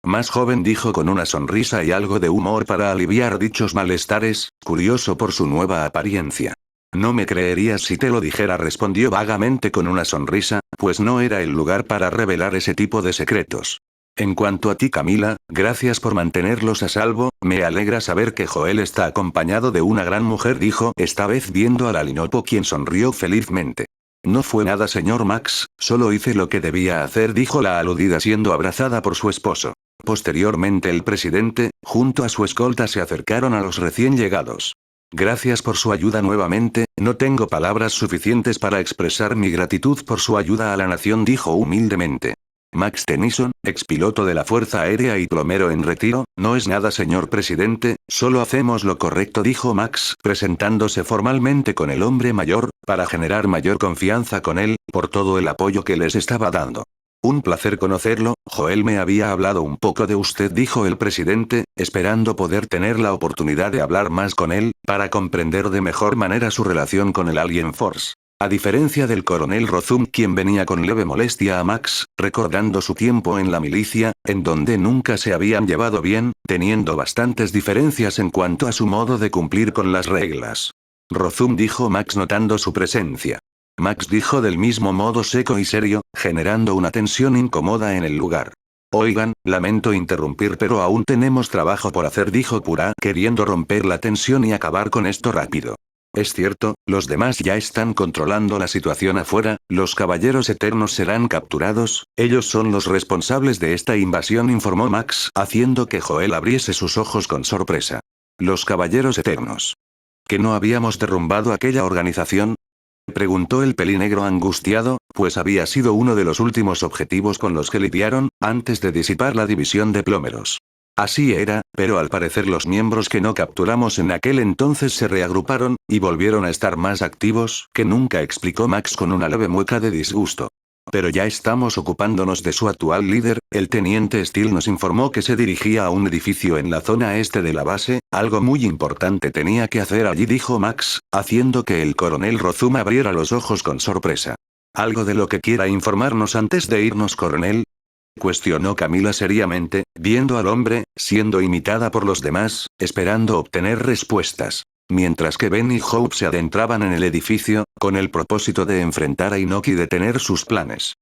Más joven, dijo con una sonrisa y algo de humor para aliviar dichos malestares, curioso por su nueva apariencia. No me creerías si te lo dijera, respondió vagamente con una sonrisa, pues no era el lugar para revelar ese tipo de secretos. En cuanto a ti, Camila, gracias por mantenerlos a salvo, me alegra saber que Joel está acompañado de una gran mujer, dijo esta vez viendo a la Linopo, quien sonrió felizmente. No fue nada, señor Max, solo hice lo que debía hacer, dijo la aludida siendo abrazada por su esposo. Posteriormente el presidente, junto a su escolta, se acercaron a los recién llegados. Gracias por su ayuda nuevamente, no tengo palabras suficientes para expresar mi gratitud por su ayuda a la nación, dijo humildemente. Max Tennyson, expiloto de la Fuerza Aérea y plomero en retiro, no es nada, señor presidente, solo hacemos lo correcto, dijo Max, presentándose formalmente con el hombre mayor, para generar mayor confianza con él, por todo el apoyo que les estaba dando. Un placer conocerlo, Joel me había hablado un poco de usted, dijo el presidente, esperando poder tener la oportunidad de hablar más con él, para comprender de mejor manera su relación con el Alien Force. A diferencia del coronel Rozum, quien venía con leve molestia a Max, recordando su tiempo en la milicia, en donde nunca se habían llevado bien, teniendo bastantes diferencias en cuanto a su modo de cumplir con las reglas. Rozum, dijo Max notando su presencia. Max dijo del mismo modo seco y serio, generando una tensión incómoda en el lugar. Oigan, lamento interrumpir pero aún tenemos trabajo por hacer, dijo Pura, queriendo romper la tensión y acabar con esto rápido. Es cierto, los demás ya están controlando la situación afuera, los caballeros eternos serán capturados, ellos son los responsables de esta invasión, informó Max, haciendo que Joel abriese sus ojos con sorpresa. Los caballeros eternos. ¿Que no habíamos derrumbado aquella organización? Preguntó el pelinegro angustiado, pues había sido uno de los últimos objetivos con los que lidiaron, antes de disipar la división de plomeros. Así era, pero al parecer los miembros que no capturamos en aquel entonces se reagruparon, y volvieron a estar más activos que nunca, explicó Max con una leve mueca de disgusto. Pero ya estamos ocupándonos de su actual líder, el teniente Steele nos informó que se dirigía a un edificio en la zona este de la base, algo muy importante tenía que hacer allí, dijo Max, haciendo que el coronel Rozuma abriera los ojos con sorpresa. ¿Algo de lo que quiera informarnos antes de irnos, coronel? Cuestionó Camila seriamente, viendo al hombre, siendo imitada por los demás, esperando obtener respuestas. Mientras que Ben y Hope se adentraban en el edificio, con el propósito de enfrentar a Inoki y detener sus planes.